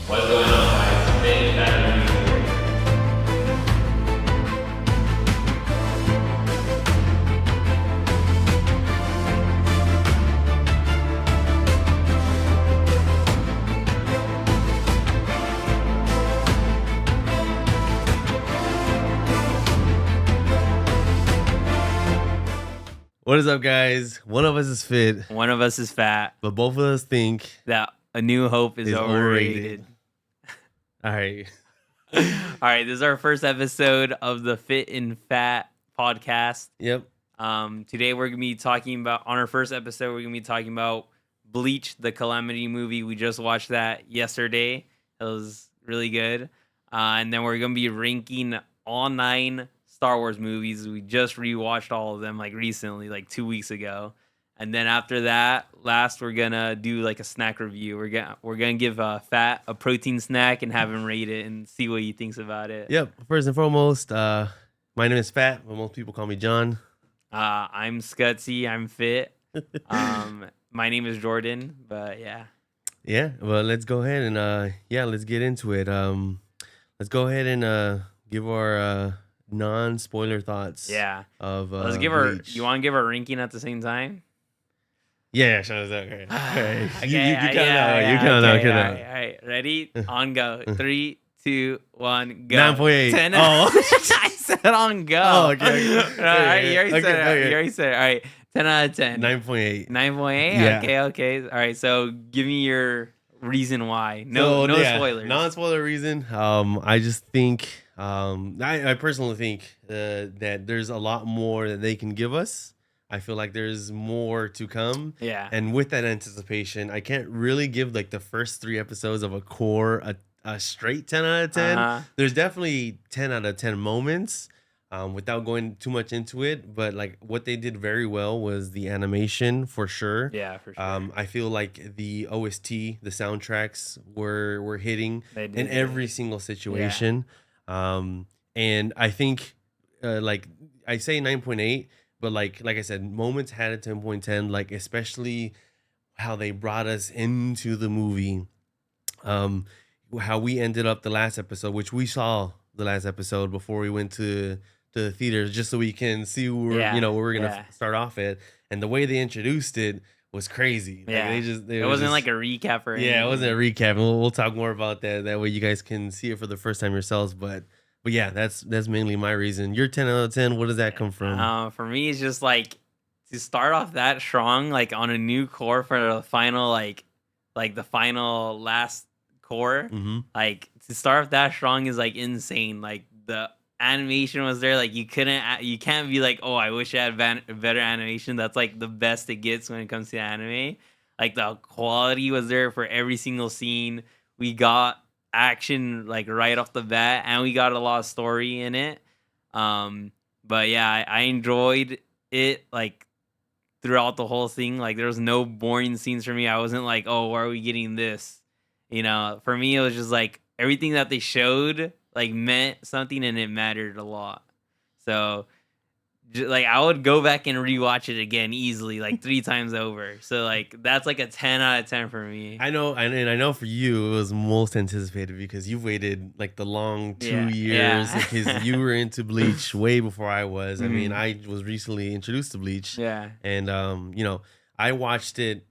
What's going on, guys? FitNFat Movie here. What is up, guys? One of us is fit, One of us is fat. but both of us think That A New Hope is overrated. All right. All right, this is our first episode of the FitNFat Podcast. Yep. Today we're gonna be talking about on our first episode. We're gonna be talking about Bleach, the Calamity movie. We just watched that yesterday. It was really good. And then we're gonna be ranking all 9 Star Wars movies. We just rewatched all of them like recently, like 2 weeks ago. And then after that, we're gonna do like a snack review. We're gonna give Fat a protein snack and have him rate it and see what he thinks about it. Yep. First and foremost, my name is Fat, but most people call me John. I'm Scutsy. I'm fit. My name is Jordan. But yeah. Yeah. Well, let's go ahead and let's get into it. Let's go ahead and give our non-spoiler thoughts. Yeah. Of Let's give her. Bleach. You want to give our ranking at the same time? Yeah. Sure. Okay. Okay. You count it out. You count it out. All right. Ready? On go. 3, 2, 1, go. 9.8. 10. Oh. I said on go. Oh, okay. All right. You already said it. Okay. You already said it. All right. 10 out of 10. 9.8. 9.8? Yeah. Okay. All right. So give me your reason why. No spoilers. Non-spoiler reason. I just think I personally think that there's a lot more that they can give us. I feel like there's more to come. Yeah. And with that anticipation, I can't really give like the first 3 episodes of a core a straight 10 out of 10. Uh-huh. There's definitely 10 out of 10 moments. Without going too much into it, but like what they did very well was the animation for sure. Yeah, for sure. I feel like the OST, the soundtracks were hitting They did. in every single situation. And I think like I say 9.8, but like I said, moments had a 10.10, like especially how they brought us into the movie. How we ended up the last episode, which we saw the last episode before we went to the theaters, just so we can see where we're gonna start off at. And the way they introduced it was crazy. Yeah, like it wasn't like a recap or anything. Yeah, it wasn't a recap. And we'll talk more about that. That way you guys can see it for the first time yourselves. But yeah, that's mainly my reason. Your 10 out of 10. What does that come from? For me, it's just like to start off that strong, like on a new core for the final, like the final last core. Mm-hmm. Like to start off that strong is like insane. Like the animation was there. Like you can't be like, oh, I wish I had better animation. That's like the best it gets when it comes to anime. Like the quality was there for every single scene. We got action like right off the bat, and we got a lot of story in it. But yeah, I enjoyed it like throughout the whole thing. Like there was no boring scenes for me. I wasn't like, oh, why are we getting this? For me, it was just like everything that they showed like meant something and it mattered a lot. So like I would go back and rewatch it again easily, like 3 times over. So like that's like a 10 out of 10 for me. I know, and I know for you it was most anticipated because you waited like the long 2 years because you were into Bleach way before I was. I mean, I was recently introduced to Bleach. Yeah. And I watched it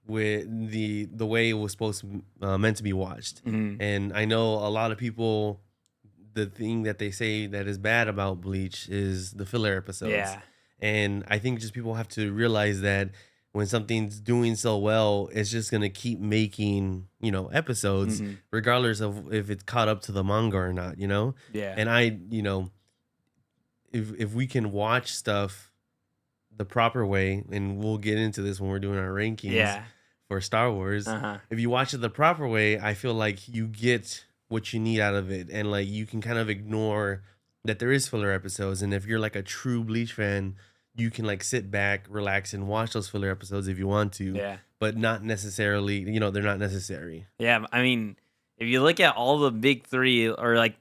with the way it was meant to be watched. Mm-hmm. And I know a lot of people, the thing that they say that is bad about Bleach is the filler episodes. Yeah. And I think just people have to realize that when something's doing so well, it's just going to keep making, episodes, regardless of if it's caught up to the manga or not, Yeah. And if we can watch stuff the proper way, and we'll get into this when we're doing our rankings for Star Wars. If you watch it the proper way, I feel like you get what you need out of it, and like you can kind of ignore that there is filler episodes. And if you're like a true Bleach fan, you can like sit back, relax, and watch those filler episodes if you want to, but not necessarily, they're not necessary. Yeah, I mean, if you look at all the big 3 or like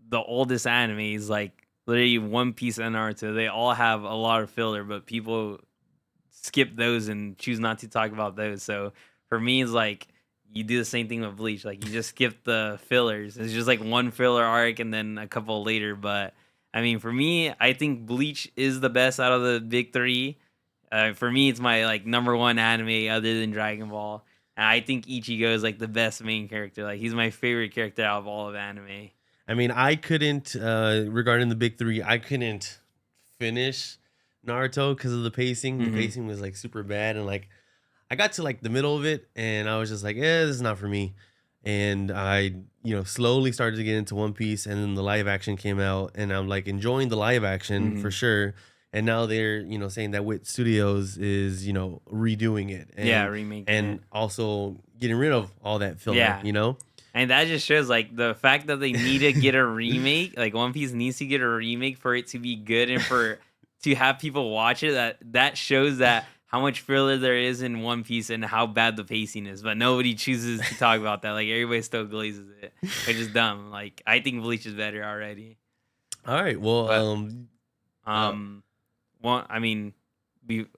the oldest animes, like literally One Piece and Naruto, they all have a lot of filler, but people skip those and choose not to talk about those. So for me, it's like you do the same thing with Bleach. Like you just skip the fillers. It's just like one filler arc and then a couple later. But I mean, for me, I think Bleach is the best out of the big three. For me, it's my like number one anime other than Dragon Ball. And I think Ichigo is like the best main character. Like he's my favorite character out of all of anime. I mean, I couldn't regarding the big three, I couldn't finish Naruto because of the pacing. The pacing was like super bad, and like I got to like the middle of it, and I was just like, this is not for me. And I, slowly started to get into One Piece, and then the live action came out, and I'm like enjoying the live action for sure. And now they're, saying that Wit Studios is, redoing it. And, remaking and it. also getting rid of all that filler, And that just shows like the fact that they need to get a remake, like One Piece needs to get a remake for it to be good and for to have people watch it. That shows that how much filler there is in One Piece and how bad the pacing is. But nobody chooses to talk about that. Like everybody still glazes it, which is dumb. Like I think Bleach is better already. All right. Well, well, I mean,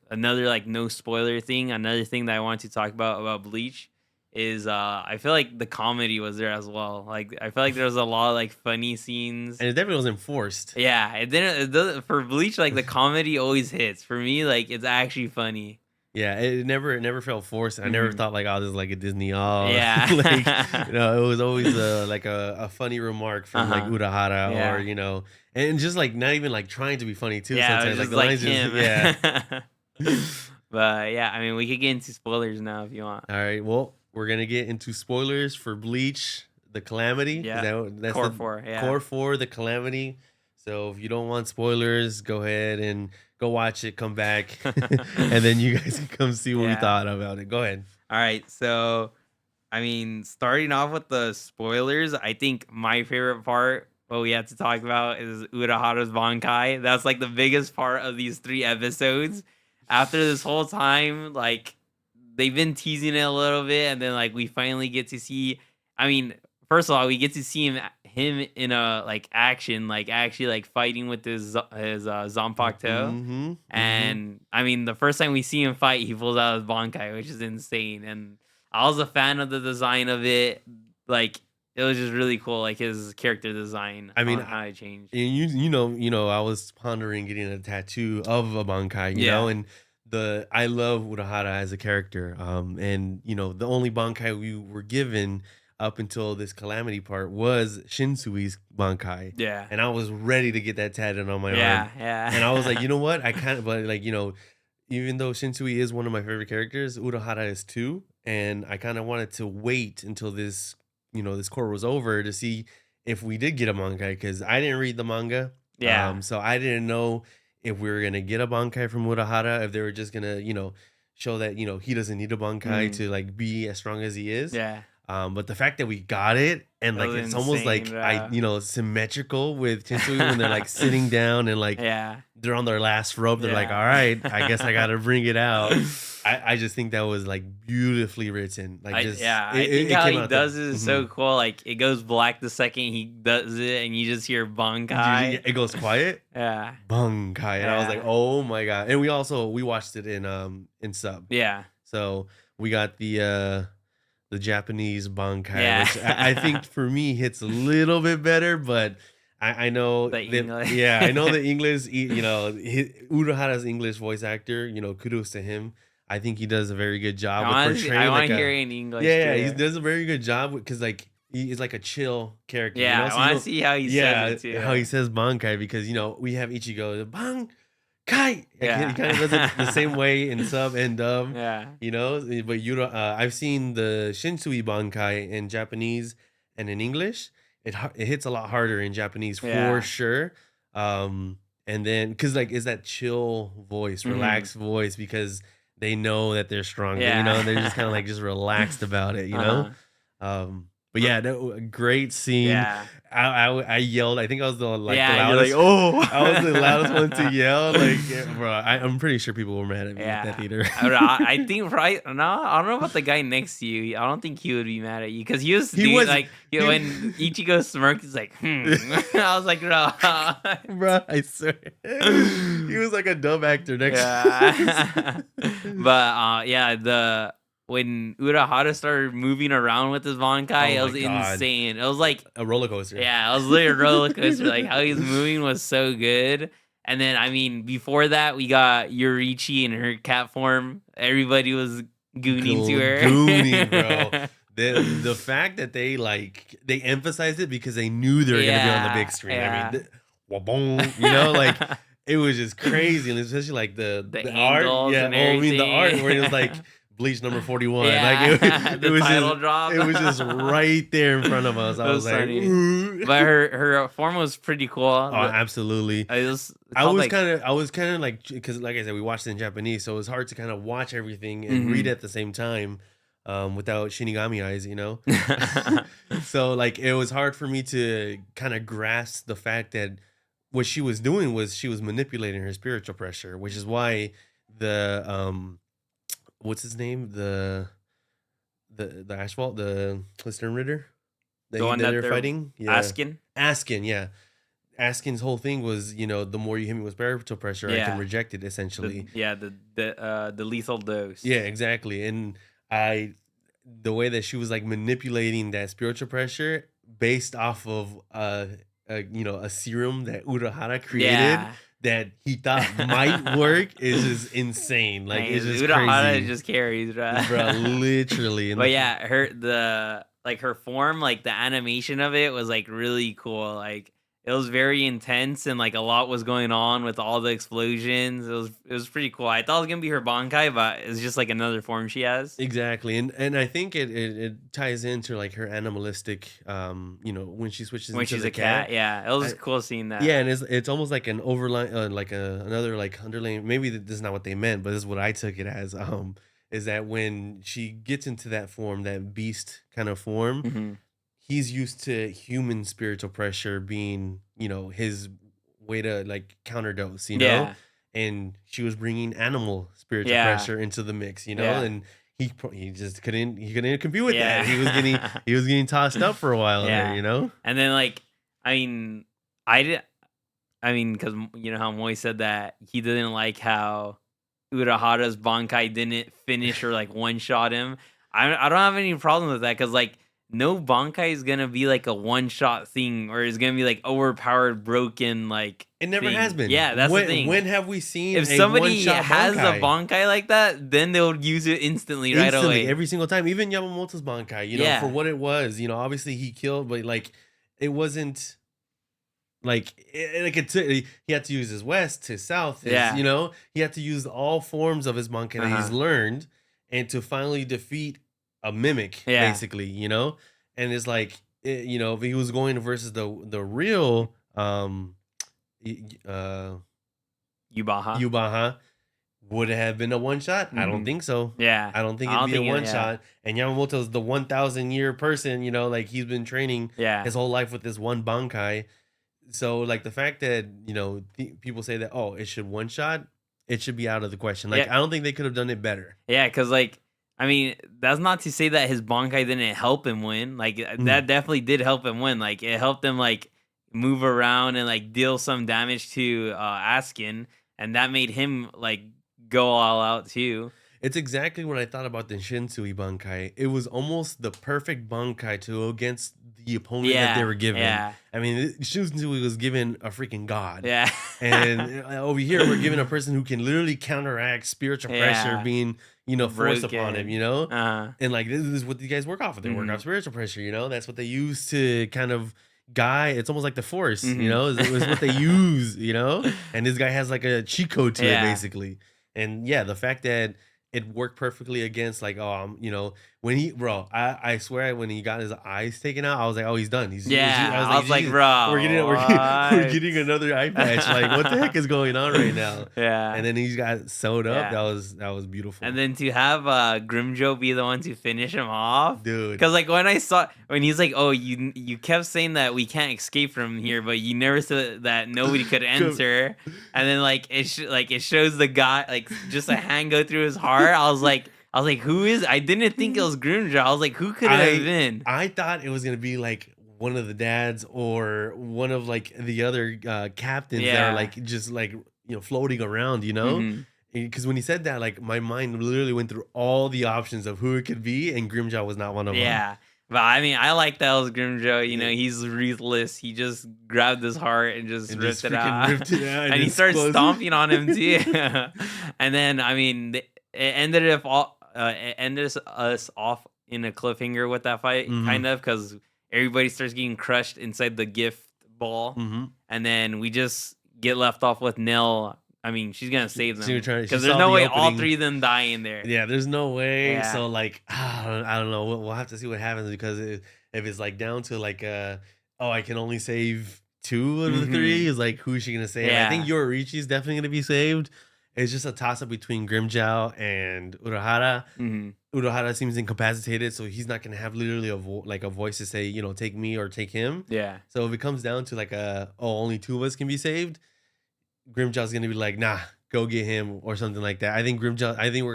another like no spoiler thing. Another thing that I wanted to talk about Bleach is I feel like the comedy was there as well. Like I feel like there was a lot of like funny scenes, and it definitely wasn't forced. Yeah, it didn't. It doesn't, for Bleach, like the comedy always hits. For me, like it's actually funny. Yeah, it never felt forced. I never thought like, this is like a Disney. Yeah, like it was always like a funny remark from like Urahara or and just like not even like trying to be funny too. Yeah, sometimes just the like lines him. But yeah, I mean, we could get into spoilers now if you want. All right, well, we're gonna get into spoilers for Bleach, the Calamity. Yeah, that's core the 4. Yeah, core 4, the Calamity. So if you don't want spoilers, go ahead and go watch it, come back, and then you guys can come see what we thought about it. Go ahead. All right, so I mean, starting off with the spoilers, I think my favorite part, what we have to talk about, is Urahara's Bankai. That's like the biggest part of these 3 episodes. After this whole time, like they've been teasing it a little bit, and then like we finally get to see. I mean, first of all, we get to see him in a like action, like actually like fighting with his Zanpakuto. And I mean, the first time we see him fight, he pulls out his Bankai, which is insane. And I was a fan of the design of it. Like it was just really cool, like his character design. I mean, how it changed. And you know, I was pondering getting a tattoo of a Bankai, you know, and I love Urahara as a character. And the only Bankai we were given up until this Calamity part was Shinsui's Bankai. Yeah. And I was ready to get that tatted on my arm. Yeah. And I was like, you know what? I kind of, but like, even though Shinsui is one of my favorite characters, Urahara is too. And I kind of wanted to wait until this, this core was over to see if we did get a Bankai, because I didn't read the manga. Yeah. So I didn't know if we were going to get a Bankai from Urahara, if they were just going to, show that, he doesn't need a Bankai to like be as strong as he is. Yeah. But the fact that we got it and like it's almost like symmetrical with Shinsui when they're like sitting down and like they're on their last rope. They're like, all right, I guess I got to bring it out. I just think that was like beautifully written. Like, I think how he does it is so cool. Like it goes black the second he does it, and you just hear Bankai. It goes quiet. Yeah, Bankai, and I was like, oh my god. And we watched it in sub. Yeah. So we got the Japanese Bankai, which I think for me hits a little bit better, but I know the English. I know the English. Urahara's English voice actor. Kudos to him. I think he does a very good job with portraying. I want to hear it in English. Yeah, he does a very good job because like he's like a chill character. Yeah, I want to see how he says it too. How he says Bankai, because we have Ichigo Bankai. Yeah, he kind of does it the same way in sub and dub. Yeah, but I've seen the Shinsui Bankai in Japanese and in English. It hits a lot harder in Japanese for sure. And then because like it's that chill voice, relaxed voice, because they know that they're stronger, they're just kind of like just relaxed about it, But yeah, great scene. Yeah. I yelled. I think I was the loudest. I was the loudest one to yell. Like, bro, I'm pretty sure people were mad at me at that theater. I think I don't know about the guy next to you. I don't think he would be mad at you because he was when Ichigo smirked, he's like, I was like, bro, I swear, he was like a dumb actor next. But when Urahara started moving around with his Bankai, it was insane. It was like a roller coaster. Yeah, it was literally a roller coaster. Like how he was moving was so good. And then I mean, before that, we got Yoruichi in her cat form. Everybody was gooning to her. Gooning, bro. The fact that they emphasized it because they knew they were gonna be on the big screen. Yeah. I mean, wabong, you know, like it was just crazy, and especially like the art. Yeah, and everything. The art where it was like Bleach number 41. Yeah. Like it was title just, drop. It was just right there in front of us. I was like, ooh. But her form was pretty cool. Oh, absolutely. I was kind of like, because like I said, we watched it in Japanese, so it was hard to kind of watch everything and read at the same time. Without Shinigami eyes, you know? So, like, it was hard for me to kind of grasp the fact that what she was doing was she was manipulating her spiritual pressure, which is why the, what's his name? The Asphalt, the Stern Ritter? The one that they're fighting? Yeah. Askin, yeah. Askin's whole thing was, you know, the more you hit me with spiritual pressure, I can reject it, essentially. The lethal dose. Yeah, exactly. And the way that she was like manipulating that spiritual pressure based off of a serum that Urahara created that he thought might work is just insane. Like it's just Urahara crazy. Just carries, bro. Literally. But yeah, her form, like the animation of it was like really cool. Like it was very intense and like a lot was going on with all the explosions. It was pretty cool. I thought it was gonna be her Bankai, but it's just like another form she has. Exactly, and I think it ties into like her animalistic, when she switches when into she's the a cat. Yeah, it was cool seeing that. Yeah, and it's almost like an overline, another like underlying. Maybe this is not what they meant, but this is what I took it as. Is that when she gets into that form, that beast kind of form. He's used to human spiritual pressure being, his way to like counter-dose, and she was bringing animal spiritual pressure into the mix, and he just couldn't compete with that. He was getting tossed up for a while there, And then because how Moy said that he didn't like how Urahara's Bankai didn't finish or like one shot him. I don't have any problem with that because like. No Bankai is gonna be like a one-shot thing, or is gonna be like overpowered, broken. Like it never has been. Yeah, that's the thing. When have we seen if somebody one-shot has Bankai? a Bankai like that, then they'll use it instantly, right away, every single time. Even Yamamoto's Bankai, for what it was. Obviously he killed, but like it wasn't like he had to use his west, his south. He had to use all forms of his Bankai that he's learned, and to finally defeat a mimic, basically, and it's like, if he was going versus the real Yhwach, would it have been a one shot? I don't think so. Yeah, I don't think it'd be a one shot. And Yamamoto's the 1,000-year person, like he's been training his whole life with this one Bankai. So like the fact that people say that it should one shot, it should be out of the question. Like I don't think they could have done it better. Yeah, because like. I mean, that's not to say that his Bankai didn't help him win. Like, that definitely did help him win. Like, it helped him, like, move around and, like, deal some damage to Askin. And that made him, like, go all out, too. It's exactly what I thought about the Shinsui Bankai. It was almost the perfect Bankai to go against the opponent that they were given. Yeah. I mean, Shinsui was given a freaking god. Yeah. And over here, we're given a person who can literally counteract spiritual pressure being... forced upon him, and like this is what these guys work off of. They work off spiritual pressure, that's what they use to kind of guide. It's almost like the Force, it was what they use, and this guy has like a cheat code to it basically. And the fact that it worked perfectly against like, when I swear when he got his eyes taken out, I was like, oh, he's done. I was like, bro, we're getting another eye patch. Like, what the heck is going on right now? Yeah. And then he's got sewed up. That was beautiful. And then to have Grimmjow be the one to finish him off, dude. Because like when he's like, oh, you kept saying that we can't escape from here, but you never said that nobody could enter. And then like it shows the guy like just a hand go through his heart. I was like, who is? I didn't think it was Grimmjow. I was like, who could it have been? I thought it was gonna be like one of the dads or one of like the other captains that are like just like floating around, because when he said that, like my mind literally went through all the options of who it could be, and Grimmjow was not one of them. Yeah. But I mean, I like that was Grimmjow. You know, he's ruthless. He just grabbed his heart and just ripped it out. And he started stomping on him too. And then, I mean, it ended us off in a cliffhanger with that fight, kind of, because everybody starts getting crushed inside the gift ball. And then we just get left off with Nell. I mean, she's gonna save them because there's no way all three of them die in there. Yeah, there's no way. Yeah. So like, I don't know. We'll have to see what happens, because if it's like down to like, I can only save 2 of the 3. Is like, who's she gonna save? Yeah. I think Yoruichi is definitely gonna be saved. It's just a toss up between Grimmjow and Urahara. Urahara seems incapacitated, so he's not gonna have literally a voice to say, you know, take me or take him. Yeah. So if it comes down to like only 2 of us can be saved, Grimmjow's gonna be like, nah, go get him or something like that. I think we're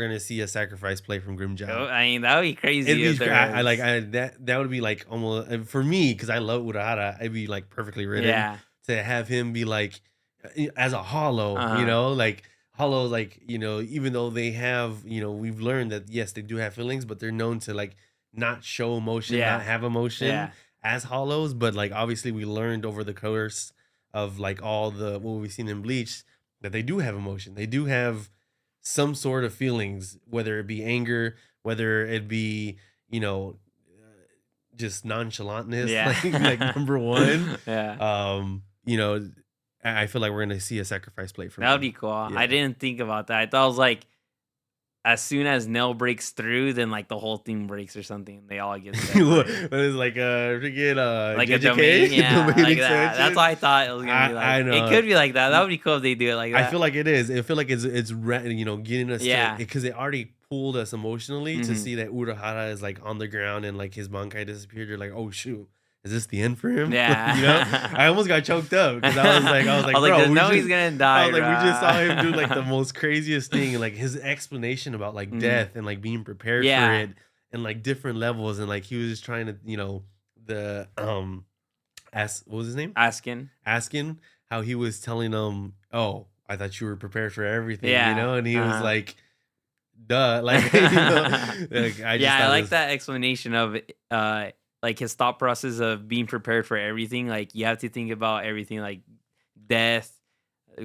gonna see a sacrifice play from Grimmjow. I mean, that would be crazy. That would be like almost for me, because I love Urahara. I'd be like perfectly written to have him be like as a hollow, you know, like hollow, like, you know, even though they have, you know, we've learned that yes, they do have feelings, but they're known to like not show emotion, not have emotion as hollows. But like obviously we learned over the course of like all the what we've seen in Bleach that they do have emotion. They do have some sort of feelings, whether it be anger, whether it be, you know, just nonchalantness, like number 1. You know, I feel like we're gonna see a sacrifice play from that would be cool. I didn't think about that. I thought it was like, as soon as Nell breaks through, then like the whole thing breaks or something. They all get separated. But it's like freaking like JJK? A domain, domain like that. That's what I thought it was gonna be like. I know. It could be like that. That would be cool if they do it like that. I feel like it is. I feel like it's you know, getting us because it already pulled us emotionally to see that Urahara is like on the ground and like his Bankai disappeared. You're like, oh shoot. Is this the end for him? Yeah. You know, I almost got choked up because I was like, bro, he's gonna die. I was like, we just saw him do like the most craziest thing, and like his explanation about like death and like being prepared for it, and like different levels, and like he was just trying to, you know, the what was his name? Askin, how he was telling him, oh, I thought you were prepared for everything, you know, and he was like, duh, like, you know, like I like that explanation of like his thought process of being prepared for everything. Like you have to think about everything, like death,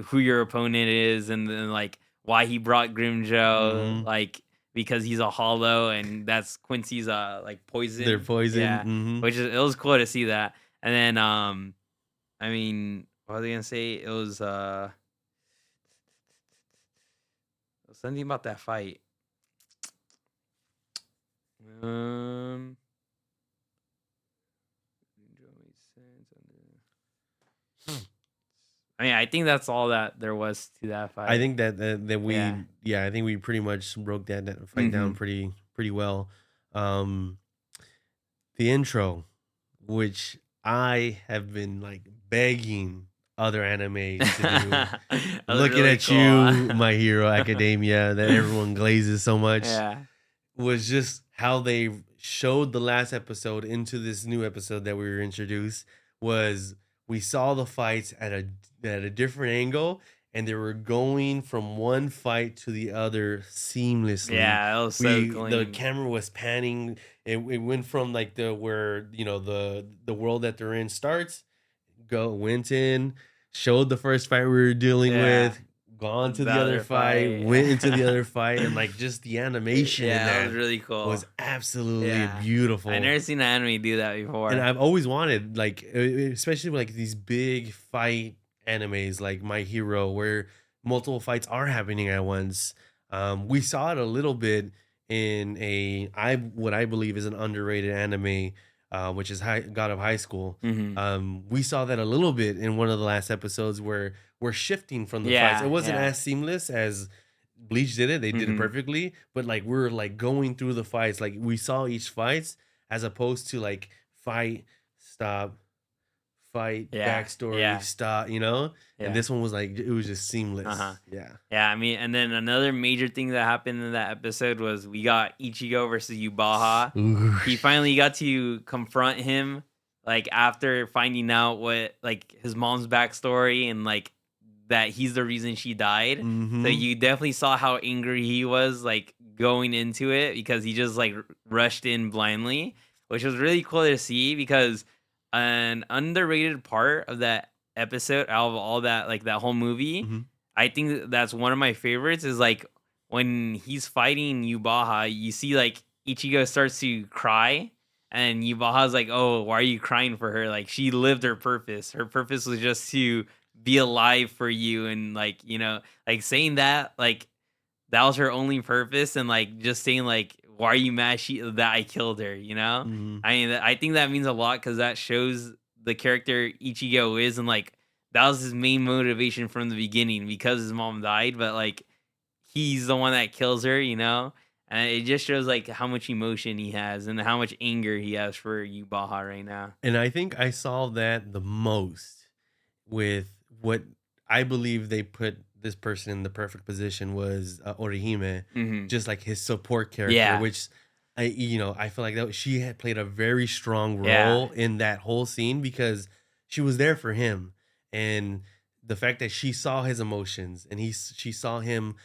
who your opponent is, and then like why he brought Grimmjow, like because he's a hollow, and that's Quincy's like poison. They're poison, which is, it was cool to see that. And then I mean, what was I gonna say? It was something about that fight. I mean, I think that's all that there was to that fight. I think that we, I think we pretty much broke that fight down pretty well. The intro, which I have been like begging other animes to do, looking really at cool. You, My Hero Academia, that everyone glazes so much, was just how they showed the last episode into this new episode that we were introduced. Was we saw the fights at a different angle, and they were going from one fight to the other seamlessly. Yeah, that was so clean. The camera was panning. It went from like where you know the world that they're in starts, went in, showed the first fight we were dealing with, gone to the other fight, went into the other fight, and like just the animation in that was really cool. Was absolutely beautiful. I never seen an anime do that before, and I've always wanted, like, especially like these big fight animes like My Hero, where multiple fights are happening at once. We saw it a little bit in what I believe is an underrated anime, which is God of High School. We saw that a little bit in one of the last episodes where we're shifting from the fights. It wasn't as seamless as Bleach did it. They did it perfectly, but like we're like going through the fights. Like we saw each fights as opposed to like fight, stop, fight, backstory, stop, you know? And this one was like, it was just seamless. Yeah, I mean, and then another major thing that happened in that episode was we got Ichigo versus Yhwach. He finally got to confront him, like after finding out what like his mom's backstory and like that he's the reason she died. Mm-hmm. So you definitely saw how angry he was like going into it because he just like rushed in blindly, which was really cool to see because an underrated part of that episode out of all that, like that whole movie, Mm-hmm. I think that's one of my favorites is like when he's fighting Yubaha, you see like Ichigo starts to cry and Yubaha's like, oh, why are you crying for her? Like she lived her purpose. Her purpose was just to be alive for you. And like, you know, like saying that, like that was her only purpose. And like just saying like, why are you mad that I killed her? You know? Mm-hmm. I mean, I think that means a lot because that shows the character Ichigo is. And like, that was his main motivation from the beginning because his mom died. But like, he's the one that kills her, you know? And it just shows like how much emotion he has and how much anger he has for Yubaha right now. And I think I saw that the most with what I believe they put this person in the perfect position was Orihime, just like his support character, which I feel like that she had played a very strong role in that whole scene because she was there for him, and the fact that she saw his emotions and she saw him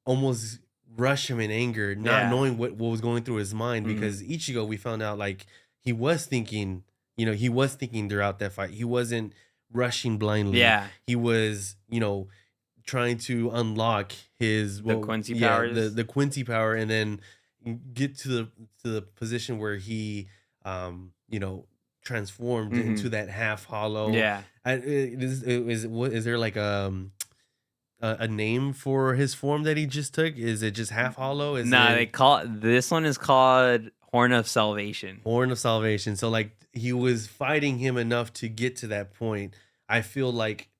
almost rush him in anger, not knowing what was going through his mind because Ichigo, we found out like he was thinking throughout that fight. He wasn't rushing blindly. Yeah. He was, trying to unlock his Quincy powers. The Quincy power and then get to the position where he transformed into that half hollow. Yeah. Is there like a name for his form that he just took? Is it just half hollow? They call this one is called Horn of Salvation. Horn of Salvation. So like he was fighting him enough to get to that point. I feel like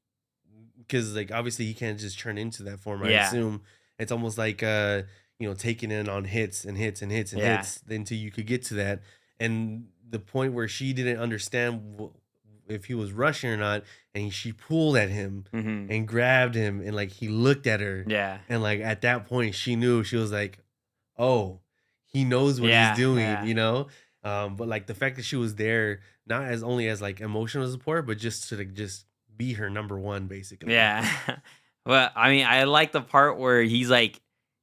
because like obviously he can't just turn into that form. I assume it's almost like taking in on hits and hits and hits and hits until you could get to that. And the point where she didn't understand if he was rushing or not, and she pulled at him and grabbed him, and like he looked at her, and like at that point she knew. She was like, "Oh, he knows what he's doing," But like the fact that she was there, not as only as like emotional support, but just to like just be her number one, basically. Yeah. Well, I mean, I like the part where he's like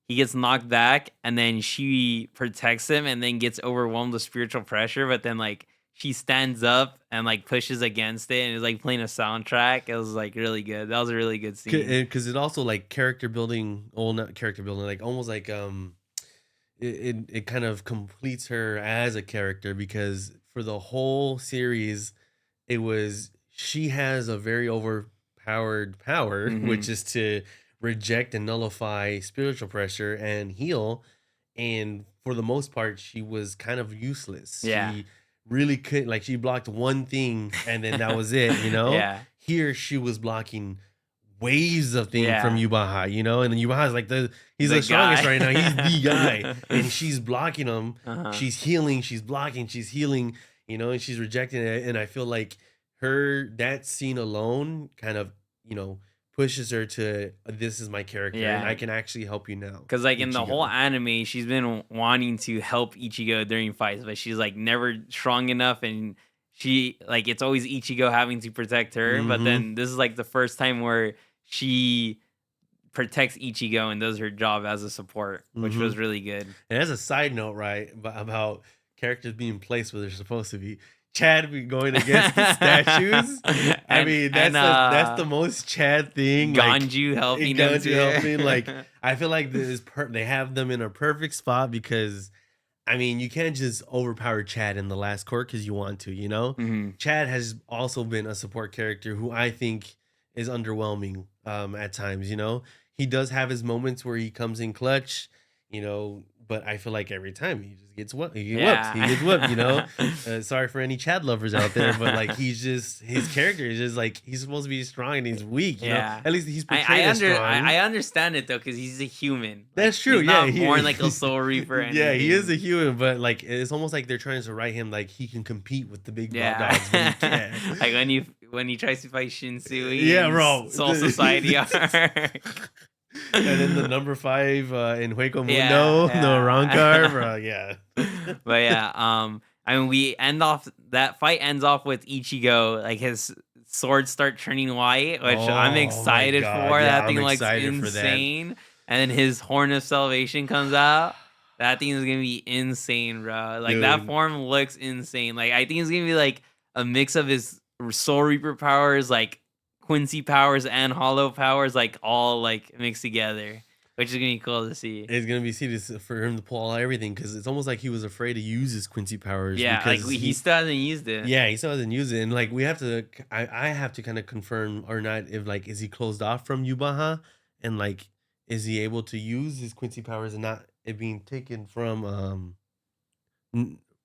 he gets knocked back, and then she protects him, and then gets overwhelmed with spiritual pressure, but then like she stands up and like pushes against it and is like playing a soundtrack. It was like really good. That was a really good scene. Because it also like character building, not character building, like almost like it kind of completes her as a character because for the whole series, it was she has a very overpowered power, which is to reject and nullify spiritual pressure and heal. And for the most part, she was kind of useless. Yeah. She really couldn't, like she blocked one thing and then that was it, Yeah. Here she was blocking waves of things from Yubaha, and then Yubaha's like he's the strongest right now. He's the guy. And she's blocking him. She's healing, she's blocking, she's healing, and she's rejecting it. And I feel like that scene alone kind of, pushes her to this is my character and I can actually help you now. Because like in the whole anime, she's been wanting to help Ichigo during fights, but she's like never strong enough, and she like it's always Ichigo having to protect her. But then this is like the first time where she protects Ichigo and does her job as a support, which was really good. And as a side note, right, about characters being placed where they're supposed to be, Chad be going against the statues. I mean, that's the most Chad thing. Ganju helping him. Helping. Like, I feel like they have them in a perfect spot because, I mean, you can't just overpower Chad in the last court because you want to, Chad has also been a support character who I think is underwhelming at times, He does have his moments where he comes in clutch, but I feel like every time he just gets whooped. He gets whooped, sorry for any Chad lovers out there, but like his character is just like he's supposed to be strong and he's weak. At least he's portrayed as strong. I understand it though because he's a human. That's true. He's not born like a soul reaper. Yeah, he is a human, but like it's almost like they're trying to write him like he can compete with the big dogs, but he can't. Like when he tries to fight Shinsui. Bro. Soul Society arc. And then the number 5 in Hueco Mundo, no Rancor, bro. Yeah. But I mean, that fight ends off with Ichigo, like his swords start turning white, which I'm excited for. Yeah, that thing looks insane. And then his horn of salvation comes out. That thing is gonna be insane, bro. Like, that form looks insane. Like, I think it's gonna be like a mix of his Soul Reaper powers, like Quincy powers and Hollow powers, like all like mixed together, which is gonna be cool to see. It's gonna be serious for him to pull out everything, because it's almost like he was afraid to use his Quincy powers. Yeah, like he still hasn't used it. Yeah, he still hasn't used it, and like we have to, I have to kind of confirm or not if like is he closed off from Yhwach, and like is he able to use his Quincy powers and not it being taken from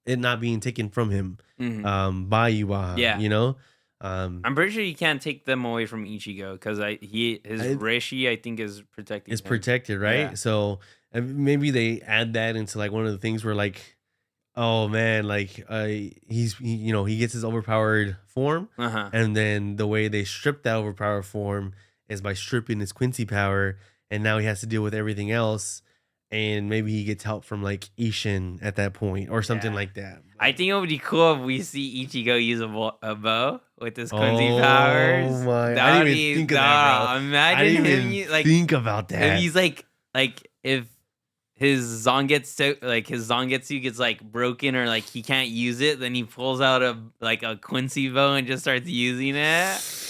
it not being taken from him by Yhwach. Yeah, you know. I'm pretty sure you can't take them away from Ichigo, because his Reishi, I think, is protected. It's protected, right? Yeah. So maybe they add that into like one of the things where like, oh man, like he gets his overpowered form, and then the way they strip that overpowered form is by stripping his Quincy power, and now he has to deal with everything else. And maybe he gets help from like Ishin at that point or something like that. I think it would be cool if we see Ichigo use a bow with his Quincy powers. Oh my! I didn't even think of that, bro. Imagine I didn't him even like think about that. If he's like if his Zangetsu gets like broken or like he can't use it, then he pulls out a Quincy bow and just starts using it.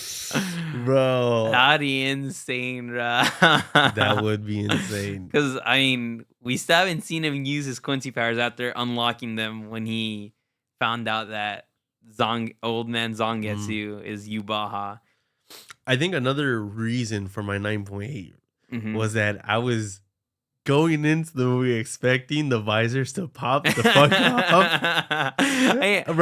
Bro, that'd be insane, bro. That would be insane. Because I mean, we still haven't seen him use his Quincy powers after unlocking them when he found out that old man Zangetsu is Yhwach. I think another reason for my 9.8 was that I was going into the movie expecting the visors to pop the fuck up. I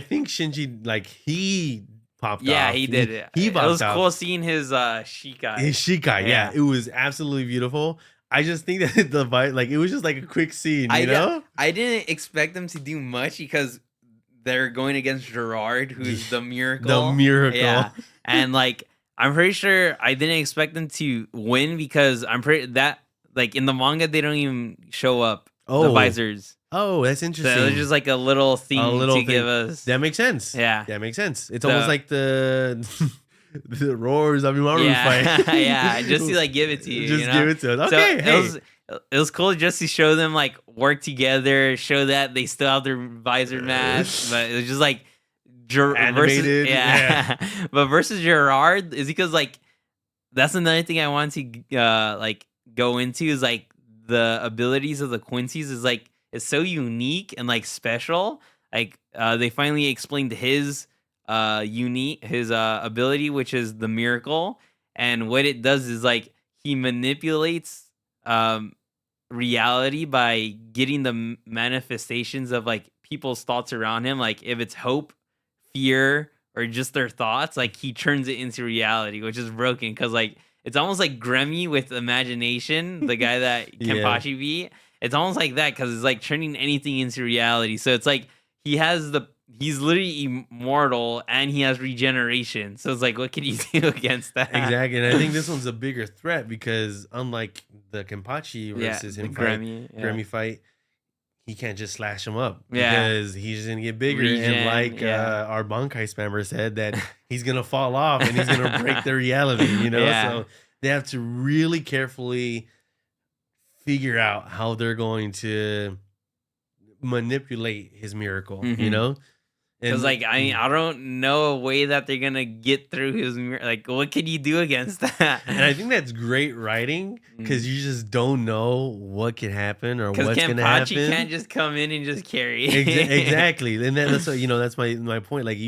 think Shinji, like, he popped off. Yeah, he did it. It was cool seeing his Shikai. His Shikai, yeah. It was absolutely beautiful. I just think that it was just like a quick scene, you know? I didn't expect them to do much because they're going against Gerard, who's the miracle. The miracle. Yeah. And like, I'm pretty sure I didn't expect them to win because I'm pretty that like in the manga they don't even show up the visors. Oh, that's interesting. So it's just like a little thing to give us. That makes sense. Yeah, that makes sense. It's almost like the roars of Maru fight. Yeah, just to like give it to you. Just give it to us. Okay, so it was cool just to show them like work together, show that they still have their visor mask, but it was just like. Animated, But versus Gerard is because like that's another thing I want to like go into is like the abilities of the Quincy's is like it's so unique and like special. Like they finally explained his ability, which is the miracle, and what it does is like he manipulates reality by getting the manifestations of like people's thoughts around him. Like if it's hope, fear, or just their thoughts, like he turns it into reality, which is broken because like it's almost like Grammy with imagination, the guy that Kenpachi beat. It's almost like that because it's like turning anything into reality. So it's like he's literally immortal and he has regeneration. So it's like, what can you do against that? Exactly. And I think this one's a bigger threat because unlike the Kenpachi versus him Grammy fight, he can't just slash him up because he's going to get bigger. And like our Bankai spammer said, that he's going to fall off and he's going to break the reality, you know? So they have to really carefully figure out how they're going to manipulate his miracle, you know? Because like I don't know a way that they're gonna get through his like what can you do against that? And I think that's great writing because you just don't know what can happen or what's gonna happen. Kenpachi can't just come in and just carry. Exactly, and that's what, that's my point. Like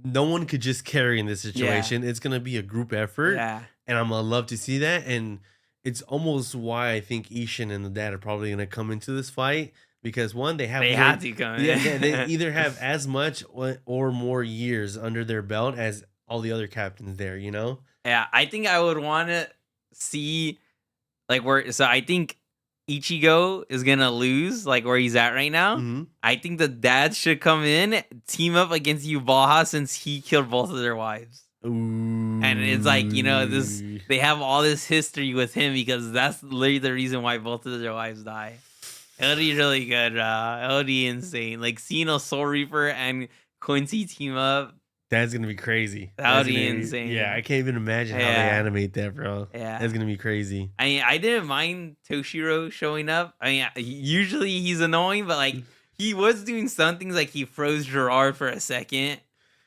no one could just carry in this situation. It's gonna be a group effort, and I'm gonna love to see that. And it's almost why I think Ishin and the dad are probably gonna come into this fight. Because one, they have to come. They either have as much or more years under their belt as all the other captains there, you know? Yeah, I think I would want to see like so I think Ichigo is gonna lose like where he's at right now. I think the dad should come in, team up against Yhwach since he killed both of their wives. Ooh. And it's like, they have all this history with him because that's literally the reason why both of their wives die. It would be really good, it would be insane. Like seeing a Soul Reaper and Quincy team up. That's gonna be crazy. That would be insane. Yeah, I can't even imagine how they animate that, bro. Yeah, that's gonna be crazy. I mean, I didn't mind Toshiro showing up. I mean, usually he's annoying, but like he was doing some things, like he froze Gerard for a second.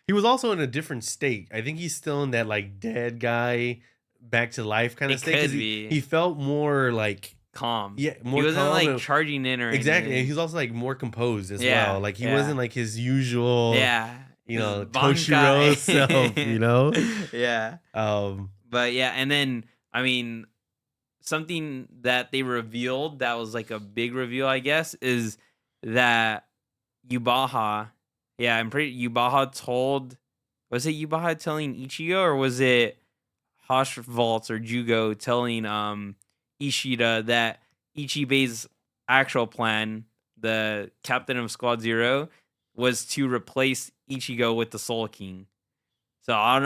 He was also in a different state. I think he's still in that like dead guy back to life kind of state. Could be. He felt more like calm. Yeah, more he wasn't calm like charging in or exactly. anything. And he's also like more composed as well. Like he wasn't like his usual Toshiro self, Yeah. But yeah, and then I mean something that they revealed that was like a big reveal, I guess, is that Yhwach, Yhwach told, was it Yhwach telling Ichigo, or was it Hoshvaltz or Jugo telling Ishida that Ichibe's actual plan, the captain of Squad Zero, was to replace Ichigo with the Soul King. So I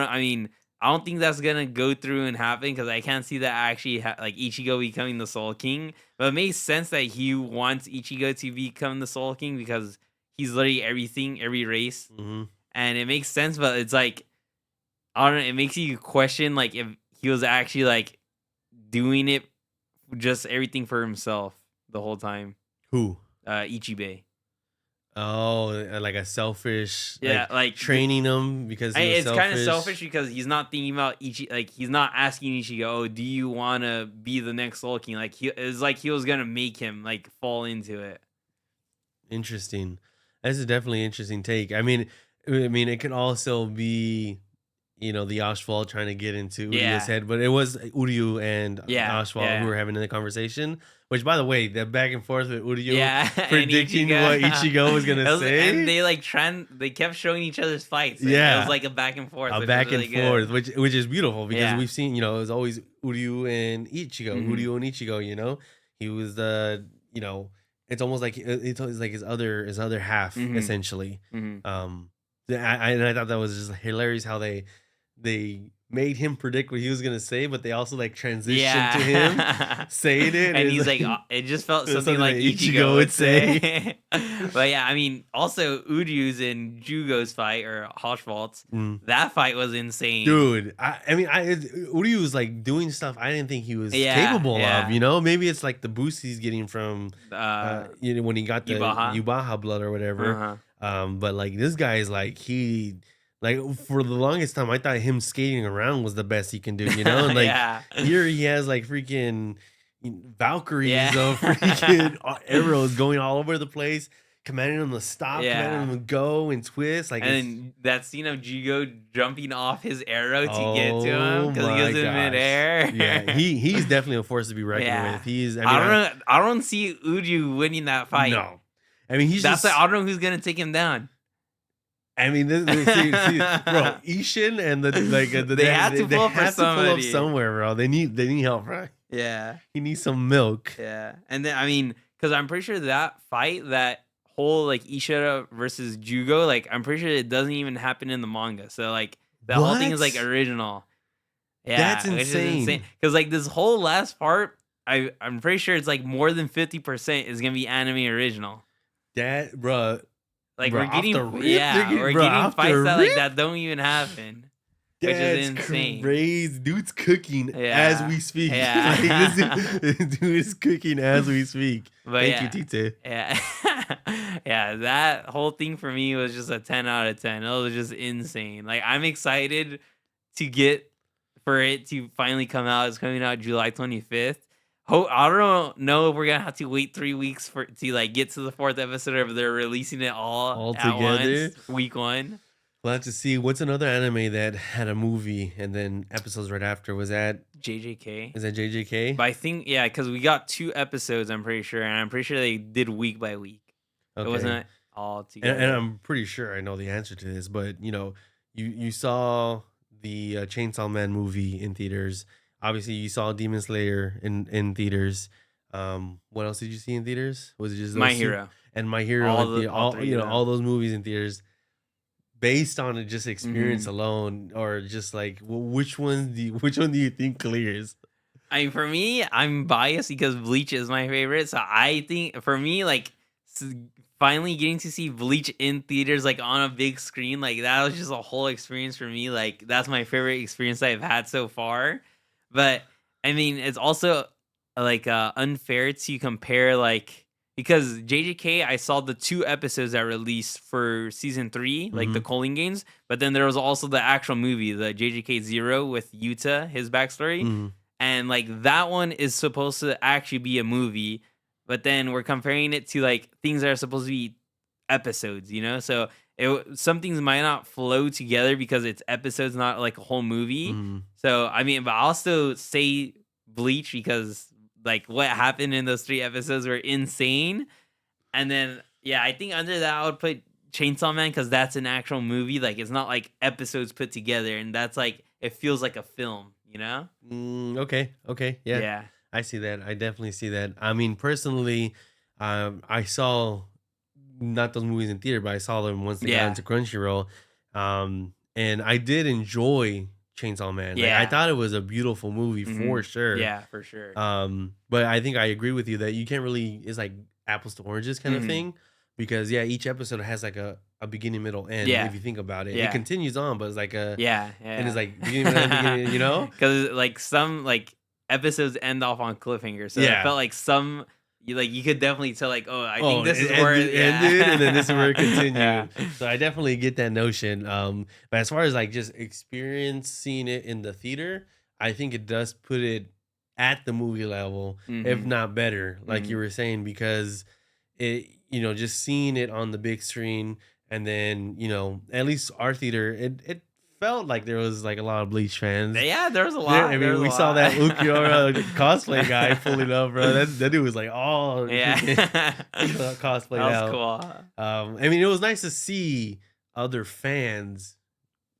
don't think that's gonna go through and happen, because I can't see that actually like Ichigo becoming the Soul King. But it makes sense that he wants Ichigo to become the Soul King, because he's literally everything, every race, and it makes sense. But it's like, I don't know, it makes you question like if he was actually like doing it just everything for himself the whole time. Who? Ichibe. Oh, like a selfish, like training him because it's kind of selfish, because he's not thinking about like he's not asking Ichigo, oh, do you want to be the next Soul King? Like it's like he was gonna make him like fall into it. Interesting. That's a definitely interesting take. I mean, it could also be, the Ashval trying to get into Uryu's head, but it was Uryu and Ashval who were having the conversation. Which, by the way, that back and forth with Uryu predicting what Ichigo was gonna say, and they they kept showing each other's fights. It was like a back and forth, which is beautiful, because we've seen, it was always Uryu and Ichigo. He was the, it's almost like it's like his other half essentially. And I thought that was just hilarious how they made him predict what he was gonna say, but they also like transitioned to him saying it, and he's like, it just felt something like Ichigo would say. But yeah, I mean, also Uryu's and Jugo's fight, or Hoshvaltz, that fight was insane, dude. Uryu was like doing stuff I didn't think he was capable of. Maybe it's like the boost he's getting from when he got the Yhwach blood or whatever. But like this guy is like for the longest time, I thought him skating around was the best he can do, And like here he has like freaking Valkyries of freaking arrows going all over the place, commanding him to stop, commanding him to go and twist. Like, and that scene of Jigo jumping off his arrow to get to him because he goes in midair. Yeah, he's definitely a force to be reckoned with. He's. I don't see Uryu winning that fight. No, I mean I don't know who's gonna take him down. I mean, bro, Ishin and they have to pull up somewhere, bro. They need help, right? Yeah, he needs some milk. Yeah, and then I mean, because I'm pretty sure that fight, that whole like Ishida versus Jugo, like I'm pretty sure it doesn't even happen in the manga. So like the whole thing is like original. Yeah, that's insane. Because like this whole last part, I'm pretty sure it's like more than 50% is gonna be anime original. That, bro. Like we're getting fights that don't even happen. Which is insane. Crazy. Dude's cooking as we speak. Yeah. This dude is cooking as we speak. But Thank you, Tite. Yeah. Yeah, that whole thing for me was just a 10 out of 10. It was just insane. Like I'm excited for it to finally come out. It's coming out July 25th. I don't know if we're gonna have to wait 3 weeks to like get to the 4th episode, or if they're releasing it all together once, week 1. We'll have to see. What's another anime that had a movie and then episodes right after? Was that JJK? Is that JJK? But I think because we got 2 episodes. I'm pretty sure, and I'm pretty sure they did week by week. Okay. It wasn't all together. And I'm pretty sure I know the answer to this, but you saw the Chainsaw Man movie in theaters. Obviously, you saw Demon Slayer in theaters. What else did you see in theaters? Was it just My Hero? And My Hero, all those movies in theaters, based on it, just experience alone, or just like, which one do you think clears? I mean, for me, I'm biased because Bleach is my favorite. So I think for me, like finally getting to see Bleach in theaters, like on a big screen, like that was just a whole experience for me. Like that's my favorite experience I've had so far. But I mean, it's also like unfair to compare like because JJK, I saw the 2 episodes that released for season 3, like the Calling Games, but then there was also the actual movie, the JJK Zero with Yuta, his backstory, and like that one is supposed to actually be a movie, but then we're comparing it to like things that are supposed to be episodes, you know? So some things might not flow together because it's episodes, not like a whole movie. So I mean, but I'll still say Bleach because like what happened in those 3 episodes were insane. And then yeah, I think under that I would put Chainsaw Man because that's an actual movie. Like it's not like episodes put together, and that's like it feels like a film, you know? Okay, yeah. I see that. I definitely see that. I mean, personally, I saw not those movies in theater, but I saw them once they got into Crunchyroll. And I did enjoy Chainsaw Man. Like, I thought it was a beautiful movie for sure. Yeah, for sure. But I think I agree with you that you can't really, it's like apples to oranges kind of thing. Because each episode has like a beginning, middle, end. If you think about it, it continues on, but it's like a and it's like beginning, middle, end, beginning, you know? Because like some like episodes end off on cliffhanger, so it felt like some you could definitely tell like I think this is where it ended, and then this is where it continued. So I definitely get that notion. But as far as like just experiencing it in the theater, I think it does put it at the movie level, if not better, like you were saying, because it. Just seeing it on the big screen, and then, at least our theater, it felt like there was like a lot of Bleach fans. Yeah, there was a lot. I mean, we saw that Uryu cosplay guy pulling up, bro. That dude was like, cosplay out. That was cool. I mean, it was nice to see other fans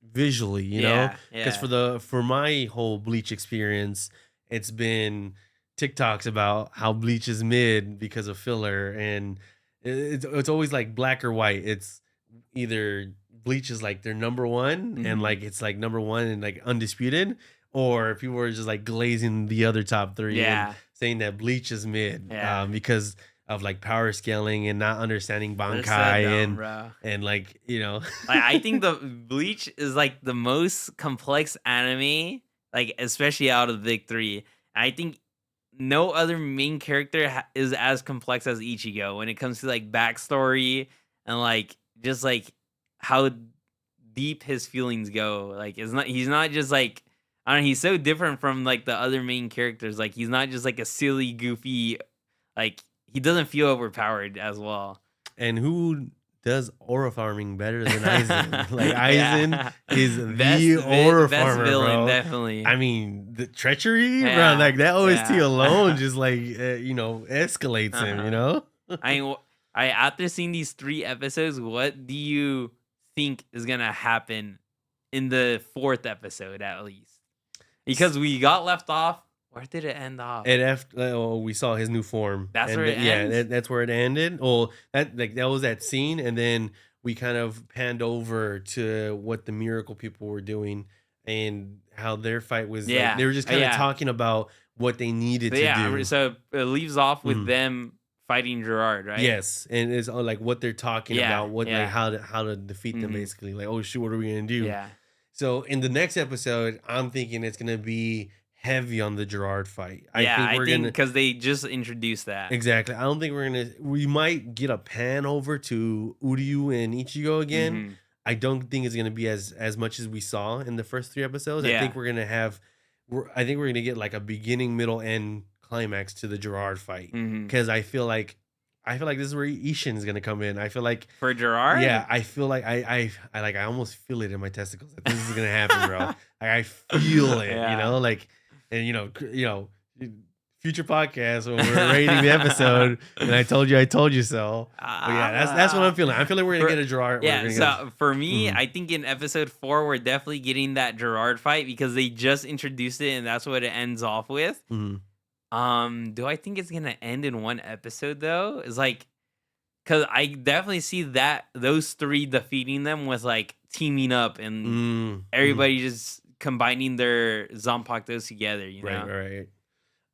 visually, you know, because for my whole Bleach experience, it's been TikToks about how Bleach is mid because of filler, and it's always like black or white. It's either Bleach is like their number one and like it's like number one and like undisputed, or people are just like glazing the other top 3 and saying that Bleach is mid because of like power scaling and not understanding Bankai and like like, I think the Bleach is like the most complex anime, like especially out of the big 3. I think no other main character is as complex as Ichigo when it comes to like backstory and like just like how deep his feelings go. Like he's not just like, I don't know, he's so different from like the other main characters. Like he's not just like a silly, goofy, like he doesn't feel overpowered as well. And who does aura farming better than Aizen? Like Aizen is the aura farmer, villain, bro. Definitely. I mean, the treachery, bro. Like that OST alone just like escalates him. You know. I after seeing these 3 episodes, what do you think is gonna happen in the 4th episode at least? Because we got left off. Where did it end off? We saw his new form. That's where it ends? Yeah, that's where it ended. Well, that was that scene, and then we kind of panned over to what the Miracle people were doing and how their fight was. Like, they were just kind of talking about what they needed to do. So it leaves off with them fighting Gerard, right? Yes, and it's like what they're talking about, like how to defeat them, basically. Like, oh shoot, what are we gonna do? Yeah. So in the next episode, I'm thinking it's gonna be heavy on the Gerard fight. I think because they just introduced that. Exactly. I don't think we might get a pan over to Uryu and Ichigo again. I don't think it's gonna be as much as we saw in the first 3 episodes. I think we're gonna get like a beginning, middle, end climax to the Gerard fight. Because I feel like this is where Ishin is gonna come in. I feel like for Gerard. Yeah, I feel like I almost feel it in my testicles that this is gonna happen, bro. Like I feel it, like. And future podcast when we're rating the episode, and I told you so. But yeah, that's what I'm feeling. I feel like we're gonna get a Gerard. Yeah. So for me, I think in episode 4 we're definitely getting that Gerard fight because they just introduced it, and that's what it ends off with. Do I think it's gonna end in one episode though? It's like, because I definitely see that those 3 defeating them with like teaming up and everybody just combining their Zanpakutos together, you know? Right.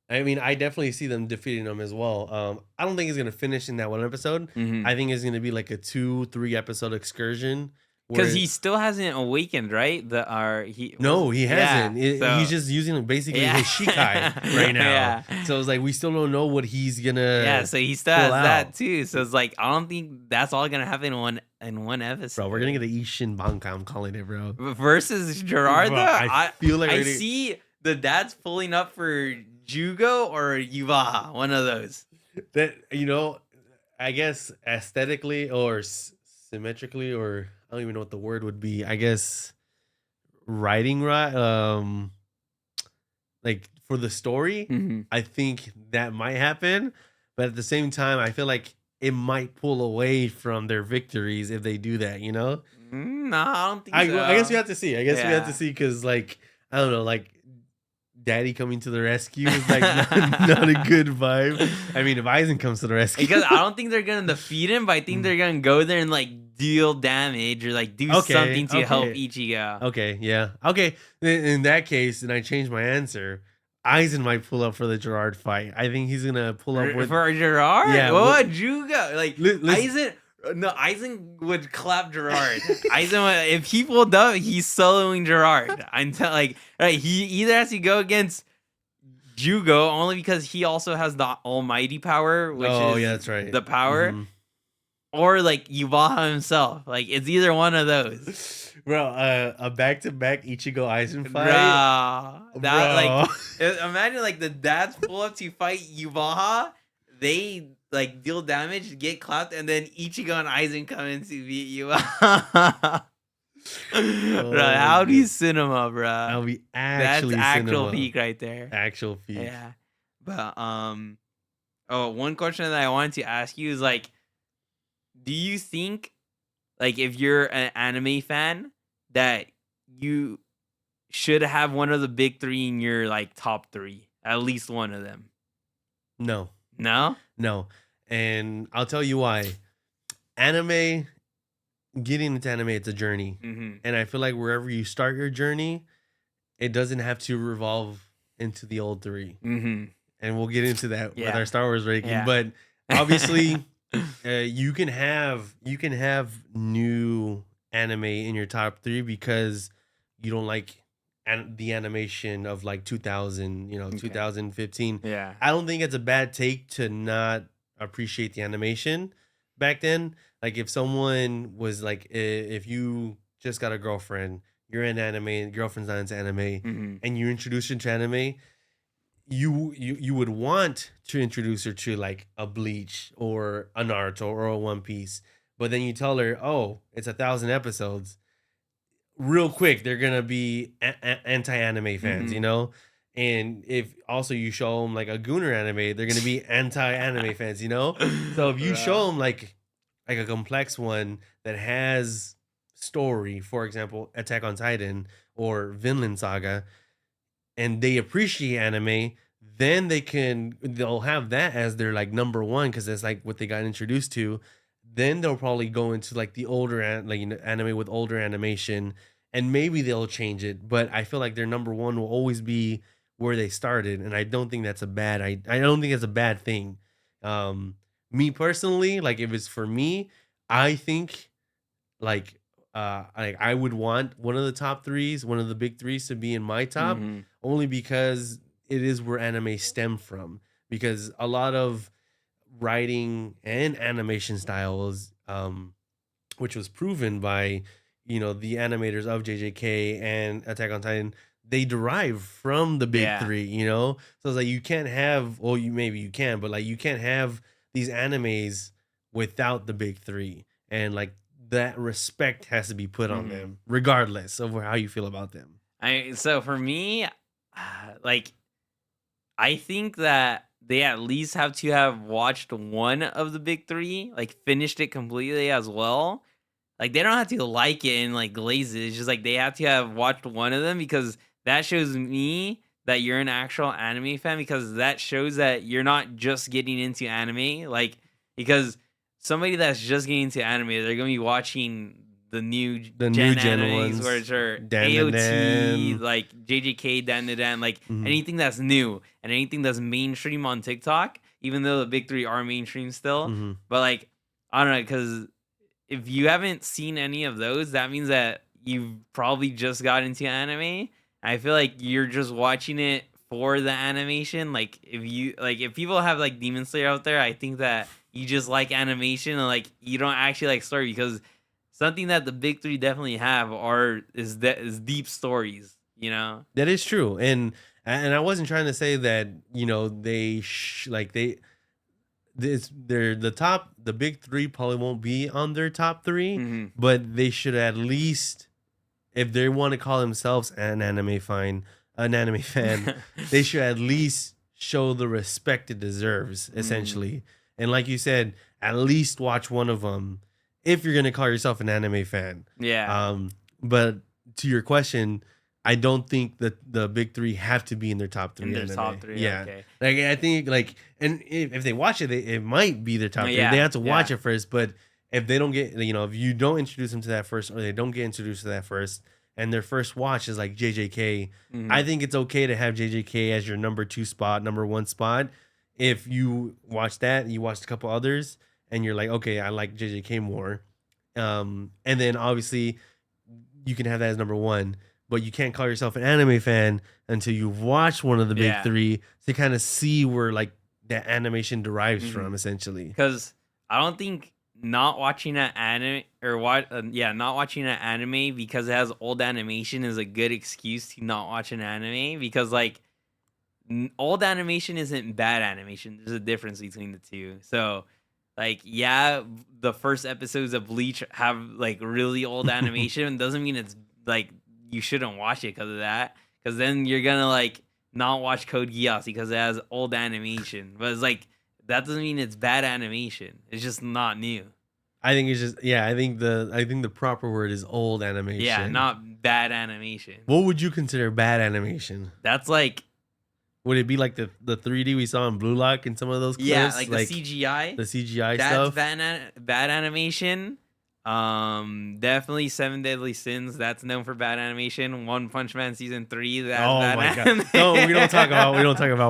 I mean, I definitely see them defeating him as well. I don't think it's gonna finish in that one episode. Mm-hmm. I think it's gonna be like a 2-3 episode excursion. Because he still hasn't awakened, right? No, he hasn't. So, He's just using basically his Shikai right now. Yeah. So it's like we still don't know what he's gonna. Yeah, so he still has pull that out. too. So it's like I don't think that's all gonna happen in one episode. Bro, we're gonna get a Ishin Bankai. I'm calling it, bro. Versus Gerard, Bro, though. I feel like I see the dad's pulling up for Jugo or Yhwach, one of those. that I guess aesthetically or symmetrically, or I don't even know what the word would be. I guess writing right, like for the story, Mm-hmm. I think that might happen, but at the same time, I feel like it might pull away from their victories if they do that. No, I don't think so. I guess we have to see. We have Yeah. to see because, like, I don't know, like, Daddy coming to the rescue is like not a good vibe. I mean, if Aizen comes to the rescue, Because I don't think they're gonna defeat him, but I think they're gonna go there and like deal damage or like do something to help Ichigo. Okay, yeah, okay. In that case, then I changed my answer. Aizen might pull up for the Gerard fight. I think he's gonna pull up with. For Gerard. Yeah, What Jugo? Like listen- Aizen. No, Aizen would clap Gerard. Aizen, if he pulled up, he's soloing Gerard. Right, he either has to go against Jugo only because he also has the almighty power, which is yeah, that's right. the power, Mhm. or like Yhwach himself. Like it's either one of those. Bro, a back-to-back Ichigo Aizen fight. Imagine like the dads pull up to fight Yhwach, they like deal damage, get clapped, and then Ichigo and Aizen come in to beat Yhwach. Bro, how do you cinema, bro? That'll be actually That's actual cinema. peak right there. Actual peak. Yeah, but one question that I wanted to ask you is like, do you think, like, if you're an anime fan, that you should have one of the big three in your like top three, at least one of them? No, No. and I'll tell you why. Anime, getting into anime, it's a journey, Mm-hmm. and I feel like wherever you start your journey, it doesn't have to revolve into the old three. Mm-hmm. And we'll get into that with Yeah. our Star Wars ranking. Yeah. But obviously, you can have new anime in your top three because you don't like the animation of like 2000, Okay. 2015. Yeah. I don't think it's a bad take to not appreciate the animation back then. Like if someone was like, if you just got a girlfriend, you're in anime, and girlfriend's not into anime, Mm-hmm. and you introduce her to anime, you would want to introduce her to like a Bleach or a Naruto or a One Piece, but then you tell her, oh, it's 1,000 episodes. Real quick, they're gonna be anti-anime fans, Mhm. And if also you show them like a Gooner anime, they're gonna be anti-anime fans, So if you show them like a complex one that has story, for example, Attack on Titan or Vinland Saga, and they appreciate anime, then they'll have that as their like number one because that's like what they got introduced to. Then they'll probably go into like the older anime with older animation, and maybe they'll change it. But I feel like their number one will always be where they started, and I don't think that's a bad. I don't think it's a bad thing. Me personally, like if it's for me, I think like I would want one of the top threes, one of the big threes to be in my top, Mhm. only because it is where anime stem from. Because a lot of writing and animation styles, which was proven by the animators of JJK and Attack on Titan, they derive from the big Yeah. three. So it's like you can't have, well, maybe you can, but like you can't have these animes without the big three, and like that respect has to be put on Mhm. them, regardless of how you feel about them. So for me, like, I think that they at least have to have watched one of the big three, like finished it completely as well. Like they don't have to like it and like glaze it. It's just like they have to have watched one of them because that shows me that you're an actual anime fan, because that shows that you're not just getting into anime. Like, because somebody that's just getting into anime, they're gonna be watching new the gen new gen animes, ones, which are Dan AOT, like JJK, Dan, like anything that's new and anything that's mainstream on TikTok, even though the big three are mainstream still. But like, I don't know, because if you haven't seen any of those, that means that you've probably just got into anime. I feel like you're just watching it for the animation. Like if people have like Demon Slayer out there, I think that you just like animation and like you don't actually like story, because something that the big three definitely have is deep stories, you know? That is true. And I wasn't trying to say that, you know, they're the big three probably won't be on their top 3, but they should at least, if they want to call themselves an anime fan, they should at least show the respect it deserves, essentially. And like you said, at least watch one of them if you're gonna call yourself an anime fan. Yeah. But to your question, I don't think that the big three have to be in their top 3. In their top 3, yeah. Okay. Like I think, like, and if they watch it, it might be their top 3. Yeah. They have to watch it first. But if they don't get, you know, if you don't introduce them to that first, or they don't get introduced to that first, and their first watch is like JJK, I think it's okay to have JJK as your number 2 spot, number 1 spot. If you watch that, you watched a couple others, and you're like, okay, I like JJK more, and then obviously you can have that as number 1. But you can't call yourself an anime fan until you've watched one of the big 3 to kind of see where like that animation derives from, essentially. Because I don't think not watching an anime not watching an anime because it has old animation is a good excuse to not watch an anime, because like old animation isn't bad animation. There's a difference between the two. So like, yeah, the first episodes of Bleach have like really old animation. Doesn't mean it's like you shouldn't watch it because of that, because then you're gonna like not watch Code Geass because it has old animation. But it's like, that doesn't mean it's bad animation. It's just not new. I think it's just, I think the proper word is old animation. Yeah, not bad animation. What would you consider bad animation? That's like, would it be like the 3D we saw in Blue Lock and some of those clips? Yeah, like the CGI. The CGI that's stuff. Bad animation. Definitely 7 Deadly Sins. That's known for bad animation. One Punch Man season 3. That's bad my god! No, we don't talk about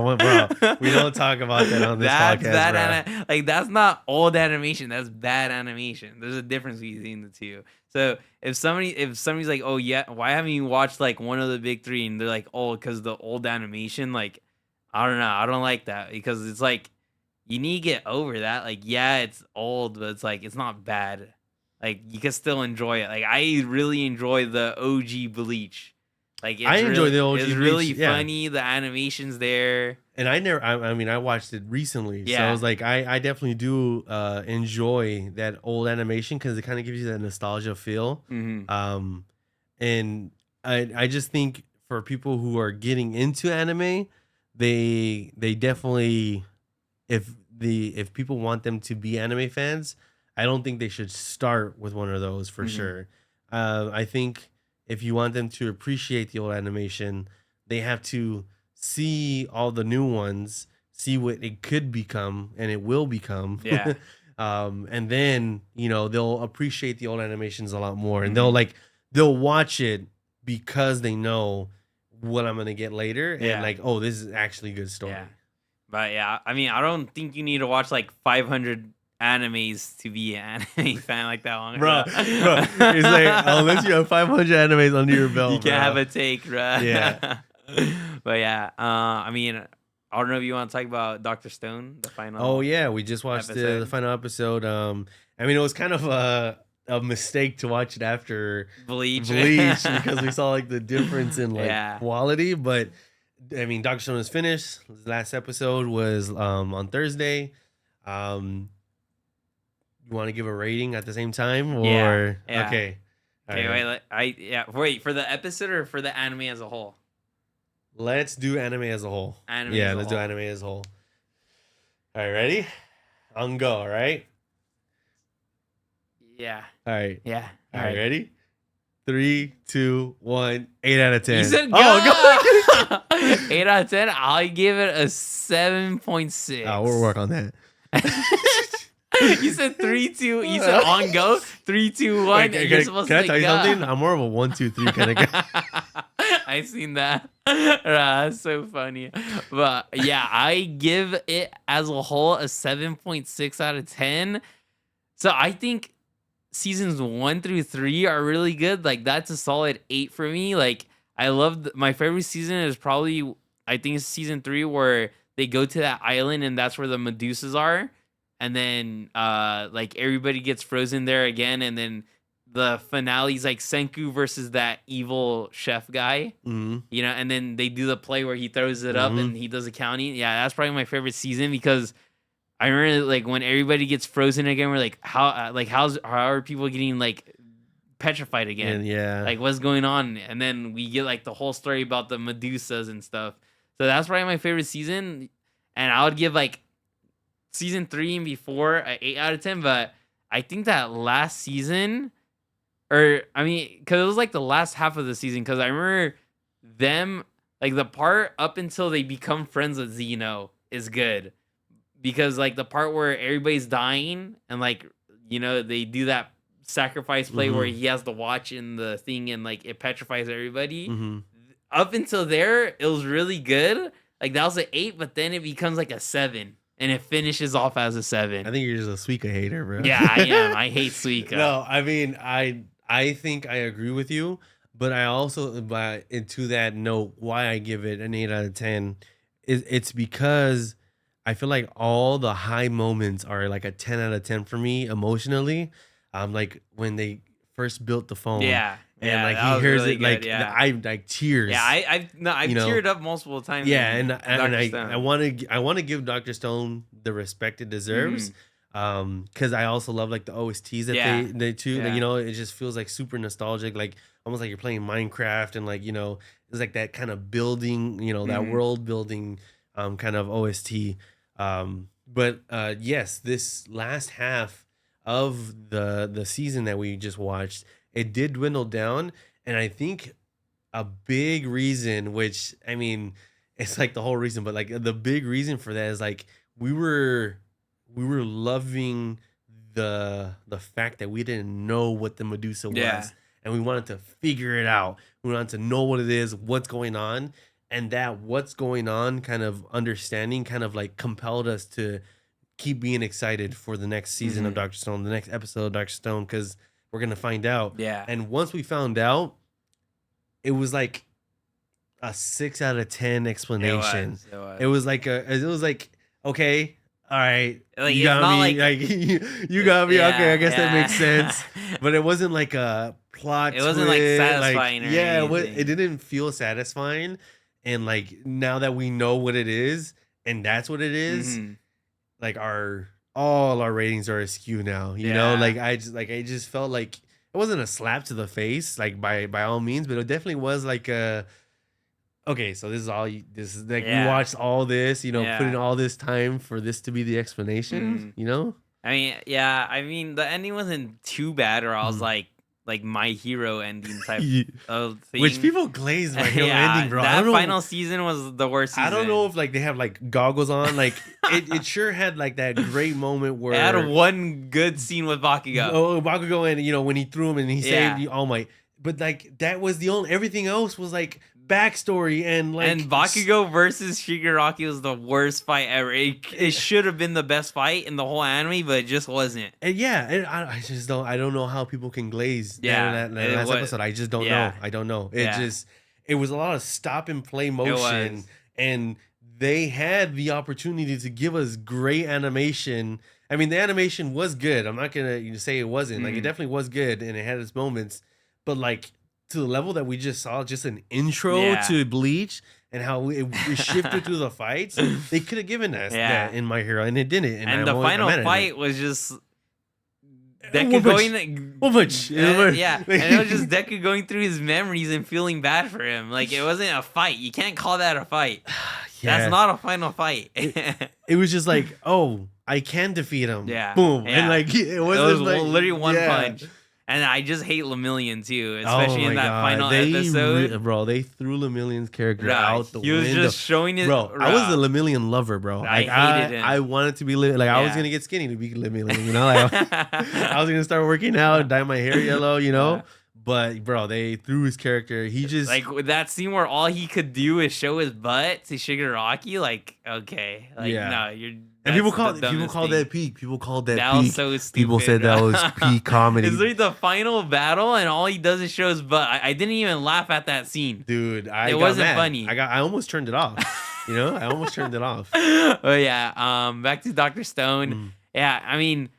one, bro. We don't talk about that on this podcast, bro. Like, that's not old animation. That's bad animation. There's a difference between the two. So if somebody's like, oh yeah, why haven't you watched like one of the big 3? And they're like, oh, because the old animation. Like, I don't know. I don't like that, because it's like, you need to get over that. Like, yeah, it's old, but it's like, it's not bad. Like, you can still enjoy it. Like, I really enjoy the OG Bleach. Like, I enjoy the OG Bleach. It's really funny. The animation's there. And I watched it recently. So I was like, I definitely do enjoy that old animation, because it kind of gives you that nostalgia feel. And I just think for people who are getting into anime, they definitely, if people want them to be anime fans, I don't think they should start with one of those for sure. I think if you want them to appreciate the old animation, they have to see all the new ones, see what it could become, and it will become. Yeah. And then, you know, they'll appreciate the old animations a lot more, and they'll watch it because they know what I'm gonna get later, and like, oh, this is actually a good story. Yeah. But yeah, I mean, I don't think you need to watch like 500 animes to be an anime fan like that long, bro. It's like, unless you have 500 animes under your belt, you can't have a take, bro. Yeah. But yeah, I mean, I don't know if you want to talk about Dr. Stone, the final. Oh yeah, we just watched the final episode. I mean, it was kind of a mistake to watch it after Bleach because we saw like the difference in like quality. But I mean, Dr. Stone is finished. His last episode was on Thursday. You want to give a rating at the same time, or okay? Okay, wait for the episode or for the anime as a whole? Let's do anime as a whole. Do anime as a whole. All right, ready? On go. All right. Yeah. All right. Yeah. All right. Ready? 3, 2, 1. 8 out of 10. You said go. 8 out of 10. I'll give it a 7.6. Oh, we'll work on that. You said 3, 2. You said on go 3, 2, 1. Wait, You're supposed can I to tell you go. something? I'm more of a 1, 2, 3 kind of guy. I seen that. That's so funny. But yeah, I give it as a whole a 7.6 out of 10. So I think seasons 1 through 3 are really good. Like that's a solid 8 for me. Like I love my favorite season is probably I think it's season 3 where they go to that island and that's where the Medusas are. And then like everybody gets frozen there again, and then the finale's like Senku versus that evil chef guy. Mm-hmm. You know, and then they do the play where he throws it up and he does accounting. Yeah, that's probably my favorite season because I remember like when everybody gets frozen again, we're like, how are people getting like petrified again? Yeah. Like what's going on? And then we get like the whole story about the Medusas and stuff. So that's probably my favorite season. And I would give like season 3 and before an 8 out of 10. But I think that last season, or I mean, because it was like the last half of the season, because I remember them, like the part up until they become friends with Zeno is good. Because like the part where everybody's dying and like, you know, they do that sacrifice play where he has the watch in the thing and like it petrifies everybody. Up until there, it was really good. Like that was an 8, but then it becomes like a 7. And it finishes off as a 7. I think you're just a Suika hater, bro. Yeah, I am. I hate Suika. No, I mean, I think I agree with you, but I also, to that note, why I give it an 8 out of 10 is it's because I feel like all the high moments are like a 10 out of 10 for me emotionally. Like when they first built the phone. Yeah. And like he hears really it, like yeah. I like tears. Yeah, I've teared up multiple times. Yeah, and I want to give Dr. Stone the respect it deserves. Because I also love like the OSTs that they too. Like, you know, it just feels like super nostalgic, like almost like you're playing Minecraft, and like, you know, it's like that kind of building, you know, that world building kind of OST. But yes, this last half of the season that we just watched, it did dwindle down, and I think a big reason, which I mean, it's like the whole reason, but like the big reason for that is like we were loving the fact that we didn't know what the Medusa was, and we wanted to figure it out. We wanted to know what it is, what's going on, and that what's going on kind of understanding kind of like compelled us to keep being excited for the next season of Dr. Stone, the next episode of Dr. Stone, because we're gonna find out. Yeah. And once we found out, it was like a 6 out of 10 explanation. It was like okay, all right, like, you got me. Like you got me. Okay, I guess that makes sense. But it wasn't like a plot. It wasn't like satisfying. Like, it didn't feel satisfying. And like now that we know what it is, and that's what it is, like all our ratings are askew now. You know, like I just felt like it wasn't a slap to the face, like by all means, but it definitely was like a. Okay, so this is like we watched all this, you know, put in all this time for this to be the explanation, you know? I mean, the ending wasn't too bad, or I was like My Hero ending type of thing. Which people glaze My Hero ending, bro. That final season was the worst season. I don't know if like they have like goggles on. Like it sure had like that great moment where it had one good scene with Bakugo. Oh, Bakugo, and you know, when he threw him and he saved you, All Might. But like that was the only, everything else was like backstory, and like, and Bakugo versus Shigaraki was the worst fight ever. It should have been the best fight in the whole anime, but it just wasn't. And I don't know how people can glaze that last episode. I just don't know. I don't know. It was a lot of stop and play motion, and they had the opportunity to give us great animation. I mean, the animation was good. I'm not gonna say it wasn't. Like, it definitely was good, and it had its moments, but like, to the level that we just saw, just an intro to Bleach and how it shifted through the fights, they could have given us that in My Hero, and it didn't. And the final fight was just Deku going, and it was just Deku going through his memories and feeling bad for him. Like, it wasn't a fight. You can't call that a fight. That's not a final fight. It was just like, oh, I can defeat him. Yeah, boom, and like it was literally one punch. And I just hate Lemillion too, especially in that God. final episode. Bro, they threw Lemillion's character out the window. He was just showing it. Bro, I was a Lemillion lover, bro. Like, I hated him. I wanted to be like I was gonna get skinny to be Lemillion, you know. Like, I was gonna start working out, dye my hair yellow, you know. But bro, they threw his character. He just like with that scene where all he could do is show his butt to Shigaraki. Like, okay, like no, you're. And people called that peak. People called that peak. Was so stupid. People said that was peak comedy. It's like the final battle, and all he does is show his butt. I didn't even laugh at that scene, dude. It wasn't funny. I almost turned it off. You know, I almost turned it off. Oh yeah. Back to Dr. Stone. Yeah, I mean,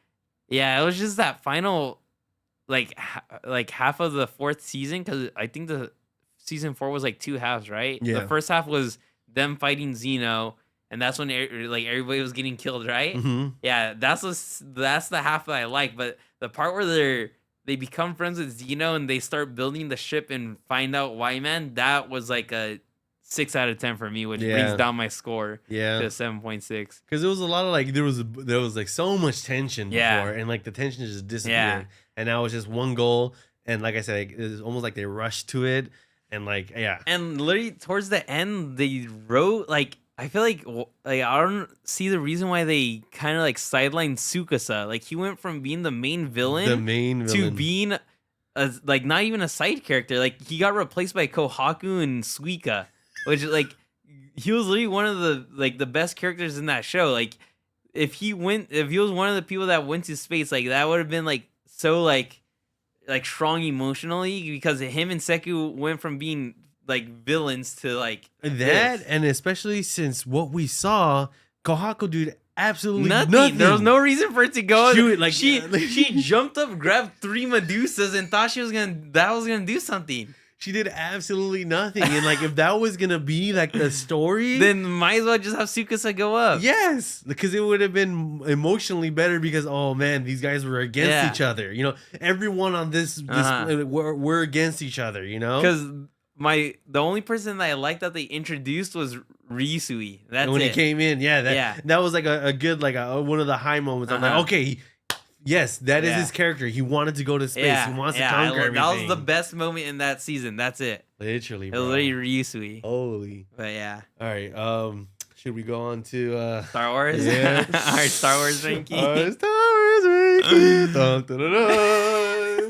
yeah, it was just that final, like half of the fourth season, because I think the season 4 was like 2 halves, right? Yeah. The first half was them fighting Xeno. And that's when like everybody was getting killed, right? Yeah, that's the half that I like. But the part where they become friends with Xeno and they start building the ship and find out why, man, that was like a 6 out of 10 for me, which brings down my score to 7.6. Because it was a lot of like there was like so much tension before, and like the tension just disappeared, and now it's just one goal. And like I said, it was almost like they rushed to it, and like and literally towards the end they wrote like. I feel like I don't see the reason why they kind of like sidelined Tsukasa. Like he went from being the main villain to being like not even a side character. Like he got replaced by Kohaku and Suika, which like he was literally one of the best characters in that show. Like if he was one of the people that went to space, like that would have been like so like strong emotionally, because him and Seku went from being like villains to like that this. And especially since what we saw, Kohaku did absolutely nothing. There was no reason for it to go. She jumped up, grabbed 3 Medusas, and thought that was gonna do something. She did absolutely nothing. And like if that was gonna be like the story, then might as well just have Tsukasa go up. Yes, because it would have been emotionally better, because oh man, these guys were against each other. You know, everyone on this we're against each other, you know? Because the only person that I liked that they introduced was Ryusui. That's when it. He came in, that was like a good one of the high moments. I'm like, okay, yes, that is his character. He wanted to go to space. He wants to conquer everything. That was the best moment in that season. That's it. Literally, bro. It was literally Ryusui. Holy. But yeah. All right. Should we go on to Star Wars? Yeah. Our Star Wars ranking. Our Star Wars ranking. Dun, dun, dun, dun.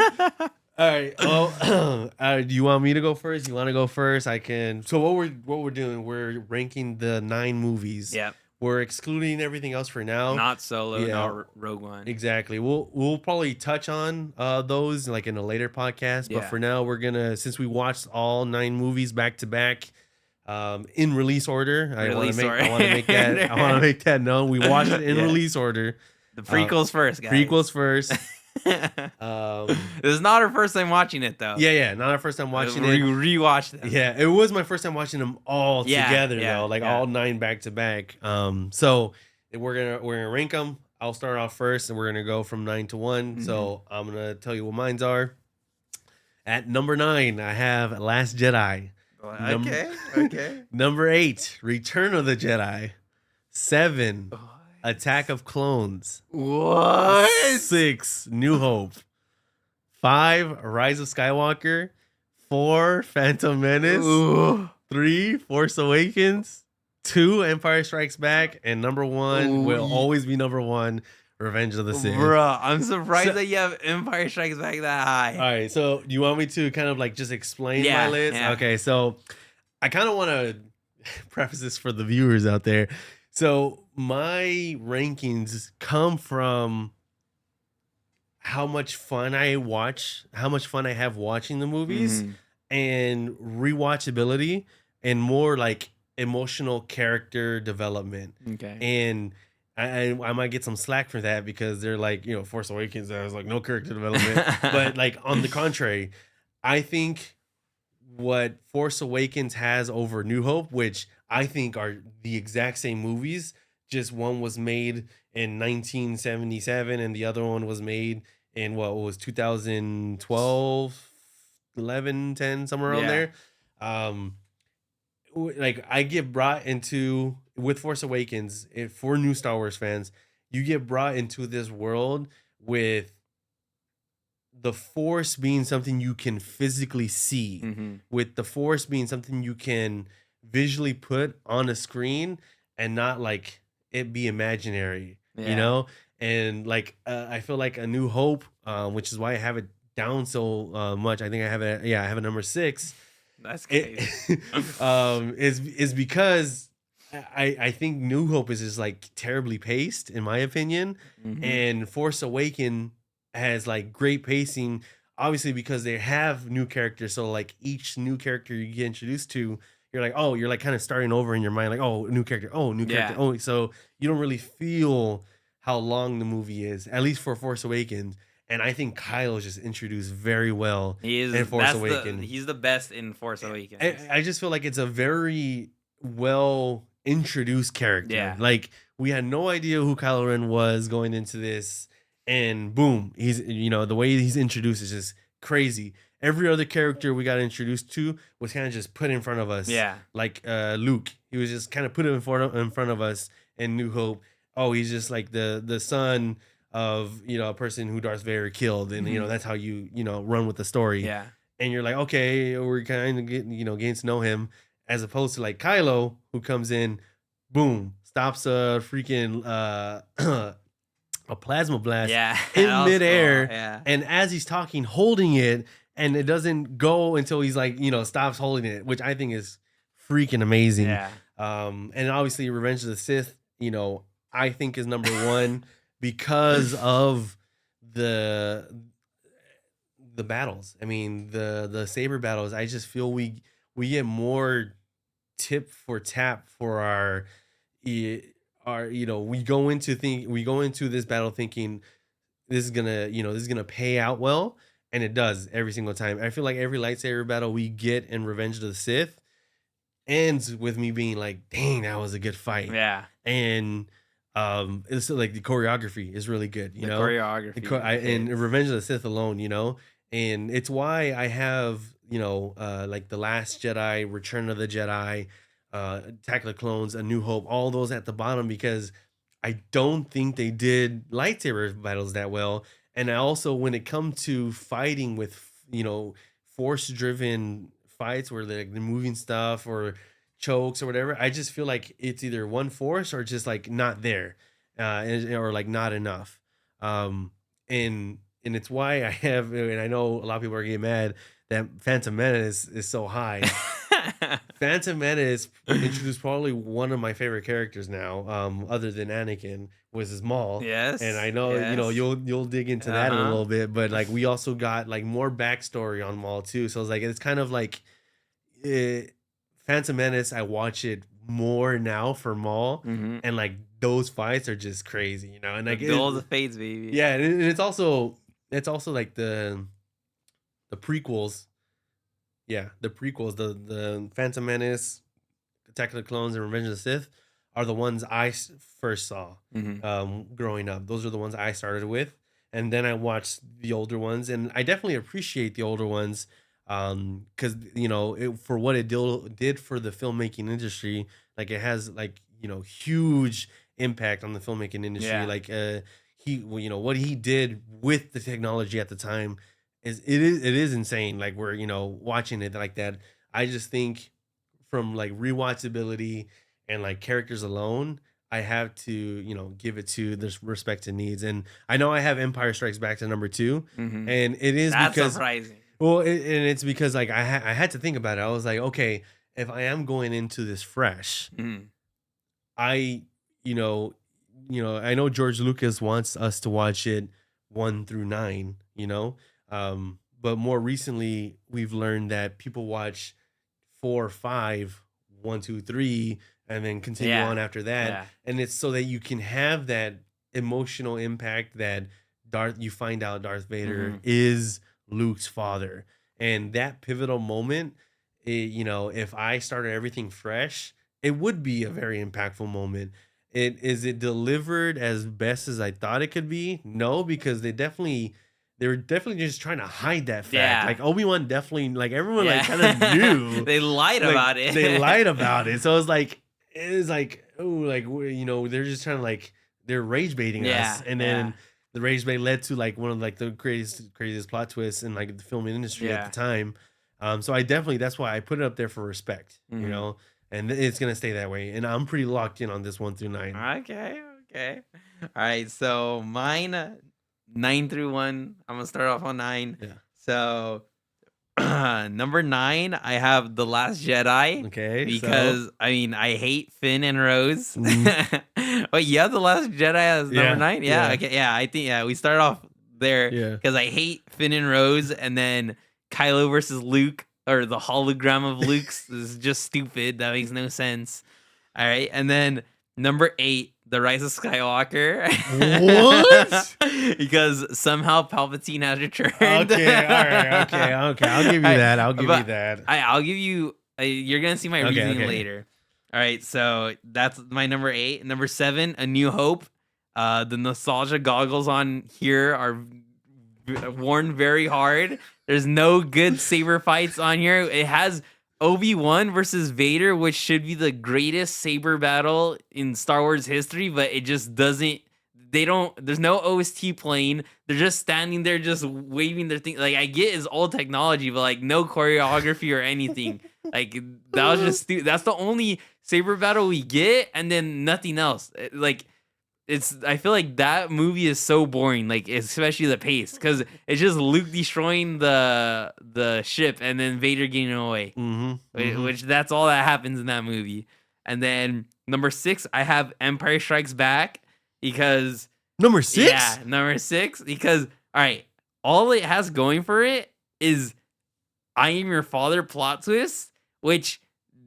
All right. Oh, do you want me to go first? You want to go first? I can. So what we're doing? We're ranking the 9 movies. Yeah. We're excluding everything else for now. Not Solo, not Rogue One. Exactly. We'll probably touch on those like in a later podcast. But for now, we're gonna, since we watched all 9 movies back to back, in release order. I want to make that known. We watched it in release order. The prequels first, guys. Prequels first. This is not our first time watching it though. Not our first time watching it. We rewatched them. It was my first time watching them all together though, like all 9 back to back. So we're gonna rank them. I'll start off first, and we're gonna go from 9 to 1. So I'm gonna tell you what mines are. At number 9, I have Last Jedi. Okay. Number 8, Return of the Jedi. 7, Attack of Clones. What? 6, New Hope. 5, Rise of Skywalker. 4, Phantom Menace. Ooh. 3, Force Awakens. 2, Empire Strikes Back. And number 1 will always be number 1, Revenge of the Sith. Bruh, I'm surprised that you have Empire Strikes Back that high. All right, so do you want me to kind of like just explain my list? Yeah. Okay, so I kind of want to preface this for the viewers out there. So my rankings come from how much fun I have watching the movies, and rewatchability, and more like emotional character development. Okay. And I might get some slack for that, because they're like, Force Awakens, I was like, no character development. But like on the contrary, I think what Force Awakens has over New Hope, which I think are the exact same movies, just one was made in 1977 and the other one was made in 2012, 11, 10, somewhere around there. Like I get brought into, with Force Awakens, for new Star Wars fans, you get brought into this world with the Force being something you can physically see, with the Force being something you can visually put on a screen and not like it be imaginary, you know? And like I feel like A New Hope, which is why I have it down so much. I think I have a number 6. That's crazy. Is because I think New Hope is just like terribly paced in my opinion, and Force Awaken has like great pacing, obviously because they have new characters. So like each new character you get introduced to, you're like, oh, you're like kind of starting over in your mind, like, oh, new character, oh, new character, oh, so you don't really feel how long the movie is, at least for Force Awakens. And I think Kylo is just introduced very well in Force Awakens. He's the best in Force Awakens. I just feel like it's a very well introduced character. Yeah. Like we had no idea who Kylo Ren was going into this, and boom, he's, you know, the way he's introduced is just crazy. Every other character we got introduced to was kind of just put in front of us. Yeah. Like Luke, he was just kind of put in front of us in New Hope. Oh, he's just like the son of, you know, a person who Darth Vader killed, and you know that's how you know run with the story. Yeah. And you're like, okay, we're kind of getting to know him, as opposed to like Kylo, who comes in, boom, stops a freaking a plasma blast in midair, and as he's talking, holding it, and it doesn't go until he's like, you know, stops holding it, which I think is freaking amazing. Yeah. And obviously Revenge of the Sith, you know, I think is number 1 because of the battles. I mean, the saber battles. I just feel we get more tip for tap for our you know, we go into this battle thinking this is gonna pay out well, and it does every single time. I feel like every lightsaber battle we get in Revenge of the Sith ends with me being like, dang, that was a good fight. Yeah. And it's like the choreography is really good, you know. Choreography. In Revenge of the Sith alone, you know, and it's why I have, you know, like The Last Jedi, Return of the Jedi, Attack of the Clones, A New Hope, all those at the bottom, because I don't think they did lightsaber battles that well. And I also, when it comes to fighting with, you know, force-driven fights where they're moving stuff or chokes or whatever, I just feel like it's either one force or just like not there, or like not enough. And it's why I have, and I know a lot of people are getting mad that Phantom Menace is so high. Phantom Menace introduced probably one of my favorite characters now, other than Anakin, was his Maul. Yes. And I know, you know, you'll dig into that in a little bit, but like we also got like more backstory on Maul too. So it's like, it's kind of like Phantom Menace, I watch it more now for Maul, and like those fights are just crazy, you know. And like Duel of the Fates, baby. Yeah, and it's also like the prequels. Yeah, the prequels, the Phantom Menace, Attack of the Clones, and Revenge of the Sith are the ones I first saw growing up. Those are the ones I started with, and then I watched the older ones, and I definitely appreciate the older ones, because you know, for what it did for the filmmaking industry. Like it has like, you know, huge impact on the filmmaking industry. Yeah. Like you know, what he did with the technology at the time it is insane. Like we're, you know, watching it like that. I just think from like rewatchability and like characters alone, I have to, you know, give it to the respect it needs. And I know I have Empire Strikes Back to number 2, and it is because surprising. Well, and it's because like I had to think about it. I was like, okay, if I am going into this fresh, I you know I know George Lucas wants us to watch it 1 through 9, you know. But more recently, we've learned that people watch 4, 5, 1, 2, 3, and then continue on after that. And it's so that you can have that emotional impact that you find out Darth Vader is Luke's father. And that pivotal moment, you know, if I started everything fresh, it would be a very impactful moment. Is it delivered as best as I thought it could be? No, because they were definitely just trying to hide that fact. Yeah. Like Obi-Wan definitely, like everyone like kind of knew. They lied like, about it. They lied about it. So it was like, oh, like, you know, they're just trying to like, they're rage baiting us. And then the razor blade led to like one of like the craziest plot twists in like the film industry at the time. So I definitely, that's why I put it up there for respect, you know, and it's gonna stay that way. And I'm pretty locked in on this 1 through 9. Okay. All right. So mine 9 through 1. I'm gonna start off on 9. Yeah. So number 9, I have The Last Jedi. Okay. Because I mean, I hate Finn and Rose. But yeah, The Last Jedi as number 9. Yeah. Okay. Yeah. I think we start off there because I hate Finn and Rose, and then Kylo versus Luke, or the hologram of Luke's is just stupid. That makes no sense. All right, and then number 8, The Rise of Skywalker. What? Because somehow Palpatine has returned. Okay, all right, okay. I'll give you that. I'll give you that. I'll give you. You're gonna see my reasoning later. All right, so that's my number 8. Number 7, A New Hope. The nostalgia goggles on here are worn very hard. There's no good saber fights on here. It has Obi-Wan versus Vader, which should be the greatest saber battle in Star Wars history, but it just doesn't. There's no OST playing. They're just standing there, just waving their thing. Like, I get it's old technology, but like no choreography or anything. Like, that was just that's the only saber battle we get, and then nothing else. Like, I feel like that movie is so boring, like especially the pace, because it's just Luke destroying the ship and then Vader getting away, which that's all that happens in that movie. And then number 6, I have Empire Strikes Back, because number 6, because all right, all it has going for it is I am your father plot twist, which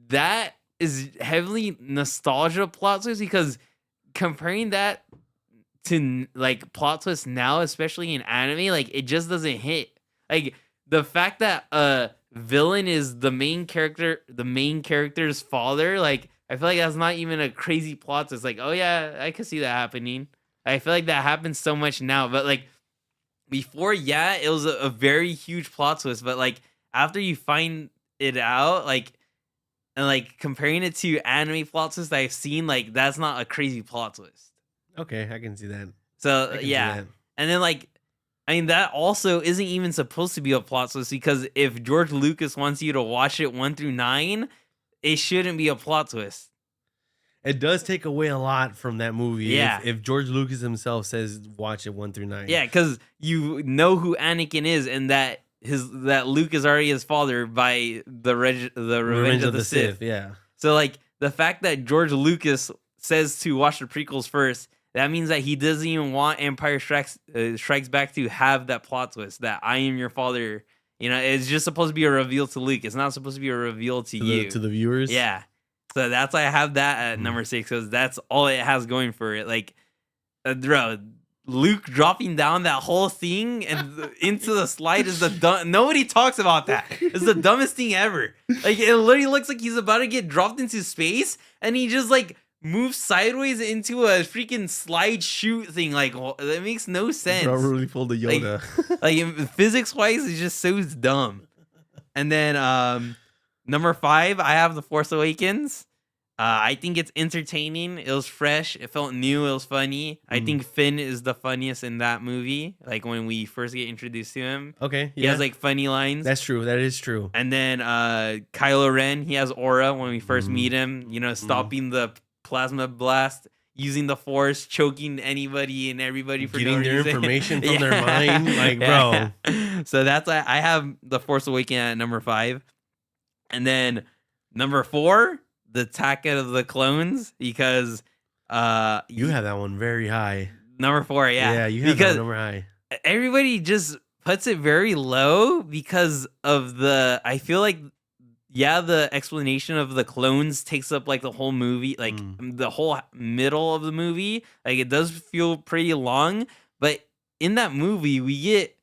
that is heavily nostalgia plot twist, because comparing that to like plot twists now, especially in anime, like it just doesn't hit. Like the fact that a villain is the main character's father, like I feel like that's not even a crazy plot twist. Like, oh yeah, I could see that happening. I feel like that happens so much now, but like before, yeah, it was a very huge plot twist. But like after you find it out, like. And like comparing it to anime plot twists that I've seen, like that's not a crazy plot twist. Okay, I can see that. So yeah, and then like, I mean that also isn't even supposed to be a plot twist, because if George Lucas wants you to watch it 1 through 9, it shouldn't be a plot twist. It does take away a lot from that movie. Yeah. If George Lucas himself says watch it 1 through 9. Yeah, because you know who Anakin is, and that Luke is already his father by the Revenge of the Sith. Yeah. So like the fact that George Lucas says to watch the prequels first, that means that he doesn't even want Empire Strikes Back to have that plot twist that I am your father. You know, it's just supposed to be a reveal to Luke. It's not supposed to be a reveal to you. To the viewers. Yeah. So that's why I have that at number 6, because that's all it has going for it. Like, bro, Luke dropping down that whole thing and into the slide is nobody talks about that. It's the dumbest thing ever. Like, it literally looks like he's about to get dropped into space, and he just like moves sideways into a freaking slide shoot thing. Like, that makes no sense. Bro really pulled a Yoda. Like physics wise, it's just so dumb. And then number 5, I have The Force Awakens. I think it's entertaining. It was fresh. It felt new. It was funny. I think Finn is the funniest in that movie. Like when we first get introduced to him. Okay. He has like funny lines. That's true. That is true. And then Kylo Ren, he has aura when we first meet him. You know, stopping the plasma blast, using the Force, choking anybody and everybody for getting no their reason. information from their mind. Like, bro. So that's why I have The Force Awakens at number 5. And then number 4, The Attack of the Clones, because you have that one very high. Number 4, yeah. Yeah, you have that one number high. Everybody just puts it very low because of I feel like, yeah, the explanation of the clones takes up like the whole movie, like the whole middle of the movie. Like it does feel pretty long, but in that movie we get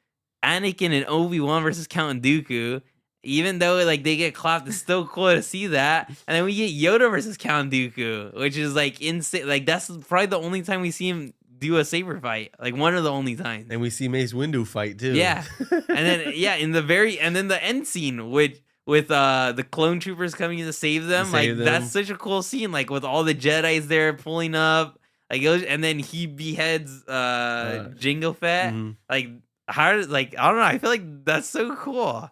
Anakin and Obi-Wan versus Count Dooku. Even though like they get clapped, it's still cool to see that. And then we get Yoda versus Count Dooku, which is like insane. Like that's probably the only time we see him do a saber fight. Like one of the only times. And we see Mace Windu fight too. Yeah. And then and then the end scene with the clone troopers coming in to save them. That's such a cool scene. Like with all the Jedis there pulling up. Like it was, and then he beheads Jingle Fett. Like how like I don't know. I feel like that's so cool.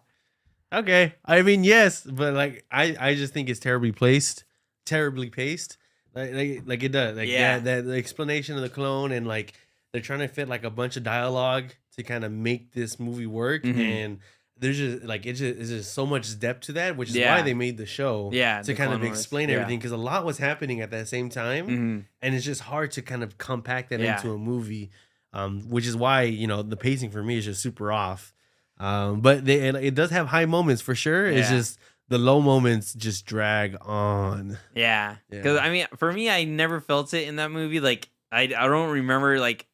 Okay, I mean yes, but like I just think it's terribly paced. Like it does. Like that the explanation of the clone and like they're trying to fit like a bunch of dialogue to kind of make this movie work and. There's just like it's just so much depth to that, which is why they made the show. To kind of explain everything because a lot was happening at that same time, and it's just hard to kind of compact that into a movie. Which is why the pacing for me is just super off. But it does have high moments for sure. It's just the low moments just drag on. Yeah, because I mean, for me, I never felt it in that movie. Like I don't remember like.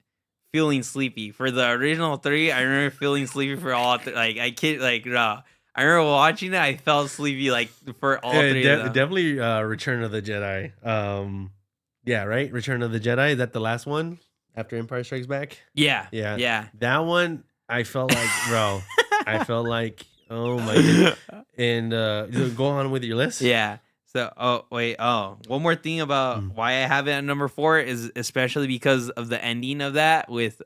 Feeling sleepy for the original 3. I remember feeling sleepy for all. Like I kid, like no. I remember watching it. I felt sleepy like for all 3. Definitely, Return of the Jedi. Yeah, right. Return of the Jedi. Is that the last one after Empire Strikes Back? Yeah. That one, I felt like, bro. I felt like, oh my god. And go on with your list. Yeah. So, one more thing about why I have it at number 4 is especially because of the ending of that with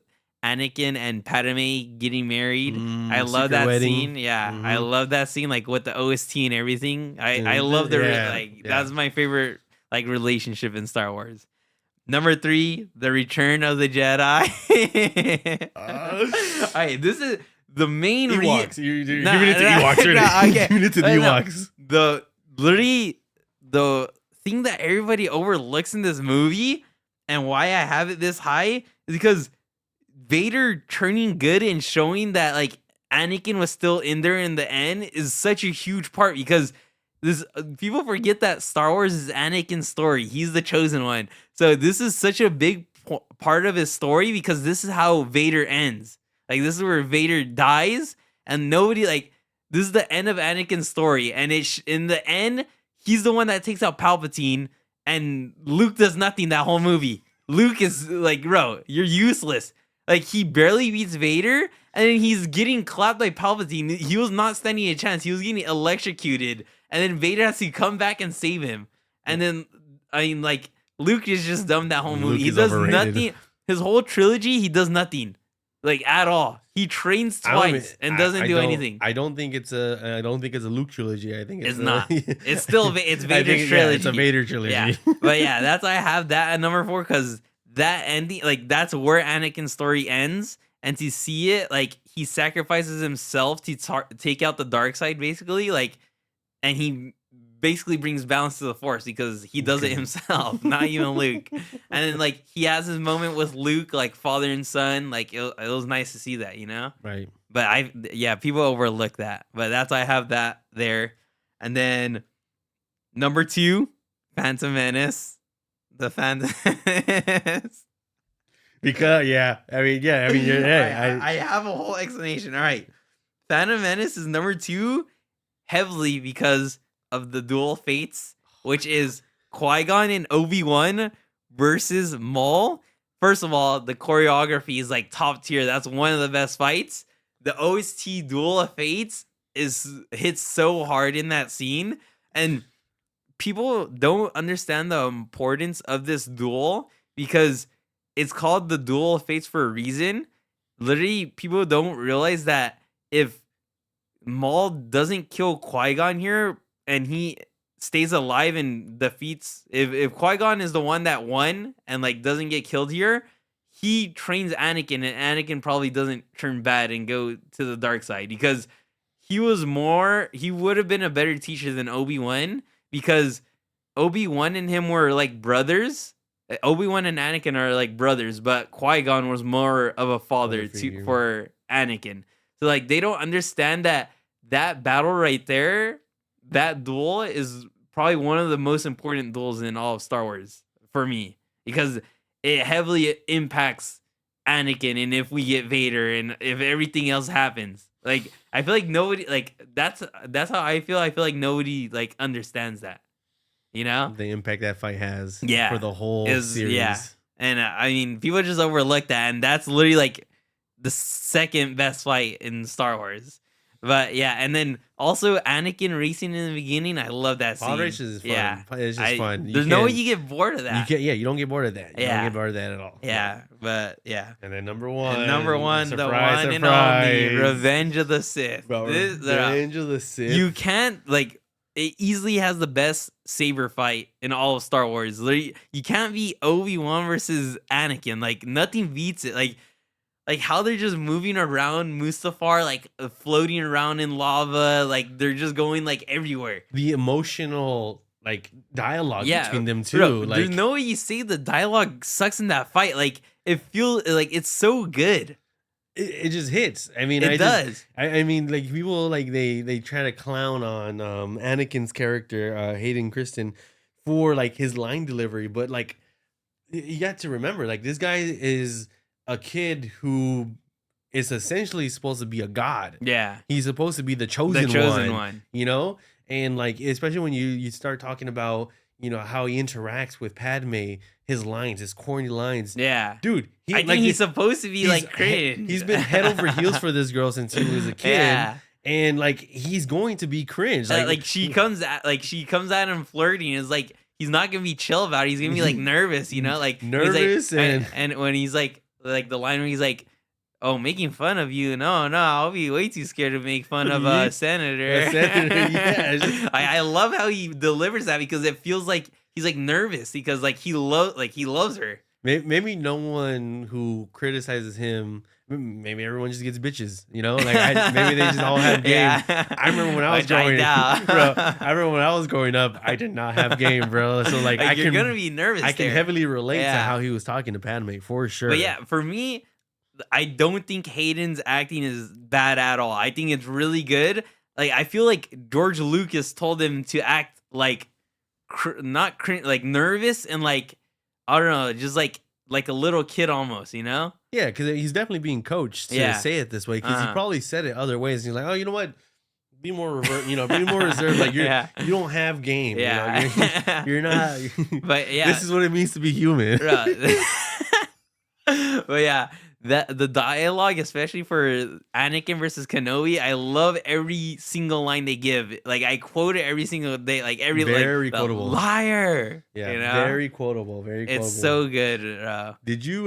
Anakin and Padme getting married. I love that scene. Yeah, I love that scene, like with the OST and everything. I love that's my favorite like relationship in Star Wars. Number 3, the Return of the Jedi. All right, this is the main Ewoks. You're giving it to Ewoks. Giving it to the Ewoks. The thing that everybody overlooks in this movie and why I have it this high is because Vader turning good and showing that like Anakin was still in there in the end is such a huge part because this people forget that Star Wars is Anakin's story. He's the chosen one. So this is such a big part of his story because this is how Vader ends. Like this is where Vader dies and nobody like this is the end of Anakin's story and in the end he's the one that takes out Palpatine, and Luke does nothing that whole movie. Luke is like, bro, you're useless. Like, he barely beats Vader, and then he's getting clapped by Palpatine. He was not standing a chance. He was getting electrocuted, and then Vader has to come back and save him. And then, I mean, like, Luke is just dumb that whole movie. He does nothing. His whole trilogy, he does nothing. Like, at all. He trains twice and doesn't do anything. I don't think it's a Luke trilogy. I think it's not. It's still Vader's trilogy. Yeah, it's a Vader trilogy. Yeah. But yeah, that's why I have that at number 4 because that ending, like that's where Anakin's story ends. And to see it, like he sacrifices himself to take out the dark side, basically. Like, and he basically brings balance to the Force because he does it himself, not even Luke. And then like he has his moment with Luke, like father and son. Like it was nice to see that, you know? Right. But people overlook that. But that's why I have that there. And then number 2, Phantom Menace. The Phantom Menace. Because I have a whole explanation. All right. Phantom Menace is number 2 heavily because of the dual fates, which is Qui-Gon and Obi-Wan versus Maul. First of all, the choreography is like top tier. That's one of the best fights. The OST Duel of Fates hits so hard in that scene, and people don't understand the importance of this duel because it's called the Duel of Fates for a reason. Literally, people don't realize that if Maul doesn't kill Qui-Gon here and he stays alive and defeats, if Qui-Gon is the one that won and like doesn't get killed here, he trains Anakin and Anakin probably doesn't turn bad and go to the dark side because he would have been a better teacher than Obi-Wan because Obi-Wan and him were like brothers. Obi-Wan and Anakin are like brothers, but Qui-Gon was more of a father for Anakin. So like they don't understand that battle right there, that duel is probably one of the most important duels in all of Star Wars for me because it heavily impacts Anakin and if we get Vader and if everything else happens. Like I feel like nobody like that's how I feel. I feel like nobody like understands that. You know? The impact that fight has for the whole series. Yeah. And I mean, people just overlook that and that's literally like the second best fight in Star Wars. But yeah, and then also Anakin racing in the beginning. I love that scene. Pod races is fun. Yeah, It's just fun. There's no way you get bored of that. You don't get bored of that. You don't get bored of that at all. Yeah, but yeah. And then number one, surprise, the one and only, Revenge of the Sith. Bro, Revenge of the Sith. You can't it easily has the best saber fight in all of Star Wars. You can't beat Obi-Wan versus Anakin. Like nothing beats it. Like how they're just moving around Mustafar, floating around in lava, like they're just going everywhere. The emotional dialogue between them too. Bro, there's no way you say the dialogue sucks in that fight. Like it feels like it's so good. It just hits. I mean, it does. I mean, people they try to clown on Anakin's character, Hayden Christensen, for his line delivery, but you got to remember, this guy is a kid who is essentially supposed to be a god. Yeah, he's supposed to be the chosen one. You know, and especially when you start talking about how he interacts with Padme, his lines, his corny lines. Yeah, dude, I think he's supposed to be cringe. He's been head over heels for this girl since he was a kid. Yeah. And he's going to be cringe. She comes at him flirting. It's he's not gonna be chill about it. He's gonna be nervous, nervous and when he's the line where he's oh, making fun of you? No, I'll be way too scared to make fun of a senator. Yeah, I love how he delivers that because it feels like he's nervous because he loves her. Maybe no one who criticizes him. Maybe everyone just gets bitches, maybe they just all have game. Yeah. I remember when I was growing up, bro. I remember when I was growing up, I did not have game, bro. So you're gonna be nervous. I can heavily relate to how he was talking to Padme for sure. But yeah, for me, I don't think Hayden's acting is bad at all. I think it's really good. I feel like George Lucas told him to act nervous and I don't know, just like a little kid almost, Yeah, because he's definitely being coached to say it this way. Because he probably said it other ways. He's like, oh, you know what? Be more be more reserved. You don't have game. Yeah, you're not. But yeah, this is what it means to be human. But yeah. The dialogue, especially for Anakin versus Kenobi, I love every single line they give. I quote it every single day. Very quotable. Liar. Yeah, very quotable. Very quotable. It's so good. Did you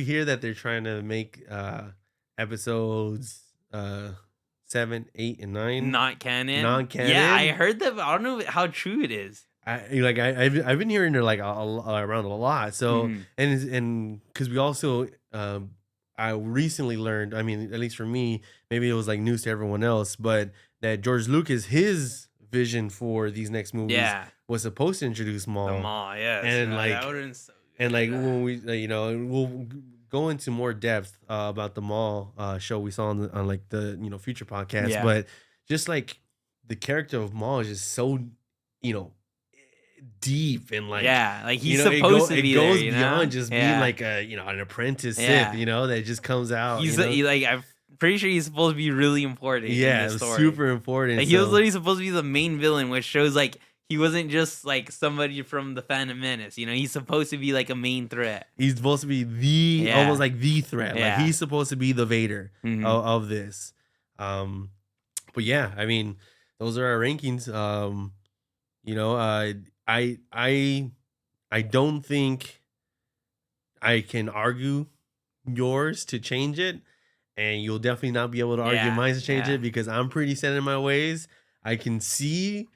hear that they're trying to make episodes 7, 8, and 9 non-canon? Yeah, I heard that. But I don't know how true it is. I've been hearing it around a lot. So and because we also I recently learned, I mean, at least for me, maybe it was news to everyone else, but that George Lucas, his vision for these next movies was supposed to introduce Maul. The Maul, yes. And that would've been so and good. when we we'll go into more depth about the Maul show we saw on the future podcast, but just the character of Maul is just so deep and he's supposed to be it goes there, beyond just being an apprentice Sith, that just comes out. He's I'm pretty sure he's supposed to be really important. Yeah, in the story. Super important. He was literally supposed to be the main villain, which shows he wasn't just somebody from the Phantom Menace. He's supposed to be a main threat. He's supposed to be the almost the threat. He's supposed to be the Vader of this. But yeah, I mean, those are our rankings. I don't think I can argue yours to change it, and you'll definitely not be able to argue mine to change it because I'm pretty set in my ways. I can see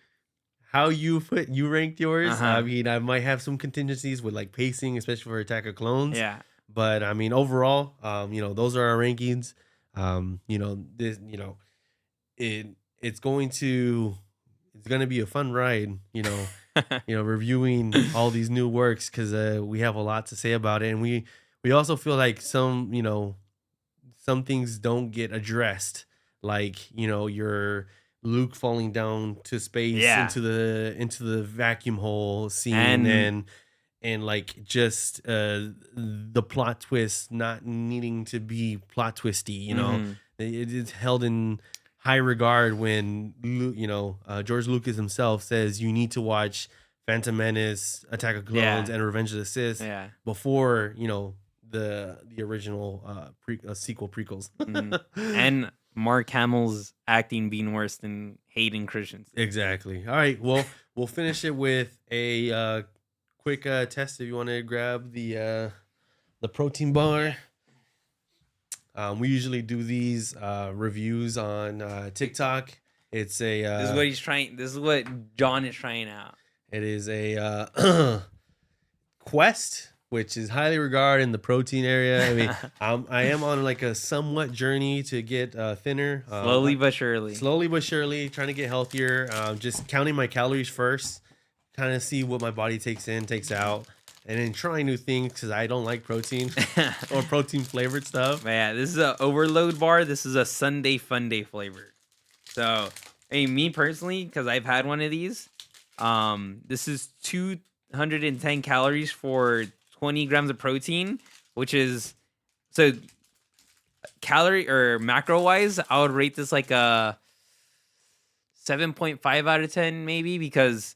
how you ranked yours. I mean, I might have some contingencies with pacing, especially for Attack of Clones. Yeah. But I mean, overall, those are our rankings. It's going to be a fun ride, reviewing all these new works because we have a lot to say about it, and we also feel like some things don't get addressed, your Luke falling down to space into the vacuum hole scene, and just the plot twist not needing to be plot twisty, it's held in high regard when George Lucas himself says you need to watch Phantom Menace, Attack of Clones, and Revenge of the Sith before the original sequel prequels. And Mark Hamill's acting being worse than Hayden Christensen. Exactly. All right. Well, we'll finish it with a quick test. If you want to grab the protein bar. We usually do these reviews on TikTok. It's a this is what he's trying. This is what John is trying out. It is a quest, which is highly regarded in the protein area. I mean, I am on like a somewhat journey to get thinner. Slowly but surely. Slowly but surely, trying to get healthier. Just counting my calories first, kind of see what my body takes in, takes out. And then trying new things because I don't like protein or protein flavored stuff. But yeah, this is a overload bar. This is a Sunday Fun Day flavored. So, hey, me personally, because I've had one of these, this is 210 calories for 20 grams of protein, which is so calorie or macro wise, I would rate this like a 7.5 out of 10 maybe, because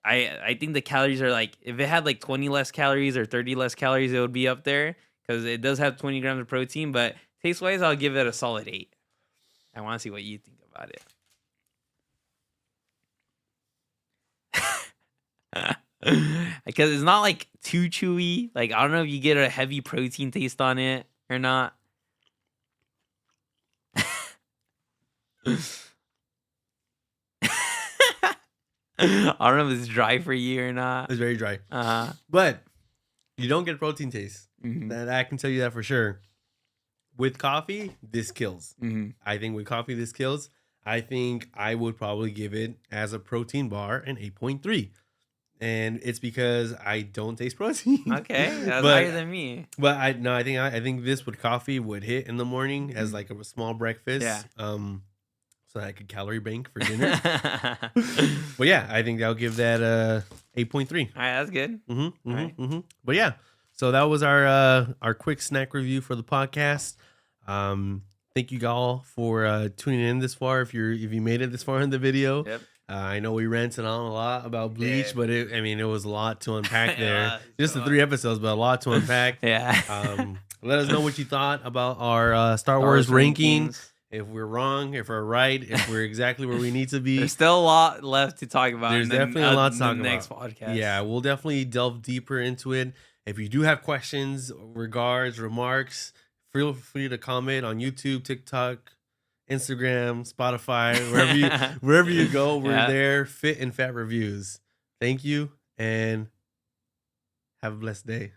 I think the calories are like, if it had like 20 less calories or 30 less calories, it would be up there because it does have 20 grams of protein. But taste wise, I'll give it a solid 8. I want to see what you think about it. Because it's not like too chewy. Like, I don't know if you get a heavy protein taste on it or not. I don't know if it's dry for you or not. It's very dry. Uh-huh. But you don't get protein taste. Mm-hmm. That I can tell you that for sure. With coffee, this kills. Mm-hmm. I think with coffee, this kills. I think I would probably give it as a protein bar an 8.3. And it's because I don't taste protein. Okay, that's higher than me. But I think this with coffee would hit in the morning as like a small breakfast. Yeah. So that I could calorie bank for dinner. But yeah, I think I'll give that 8.3. All right, that's good. But yeah, so that was our quick snack review for the podcast. Thank you all for tuning in this far. If you made it this far in the video. Yep. I know we ranted on a lot about Bleach, but it was a lot to unpack there. Yeah, Just the 3 episodes, but a lot to unpack. Yeah. Let us know what you thought about our Star Wars ranking. If we're wrong, if we're right, if we're exactly where we need to be. There's still a lot left to talk about. There's definitely a lot to talk about. Next podcast. Yeah, we'll definitely delve deeper into it. If you do have questions, regards, remarks, feel free to comment on YouTube, TikTok, Instagram, Spotify, wherever you go, we're there. Fit and Fat Reviews. Thank you and have a blessed day.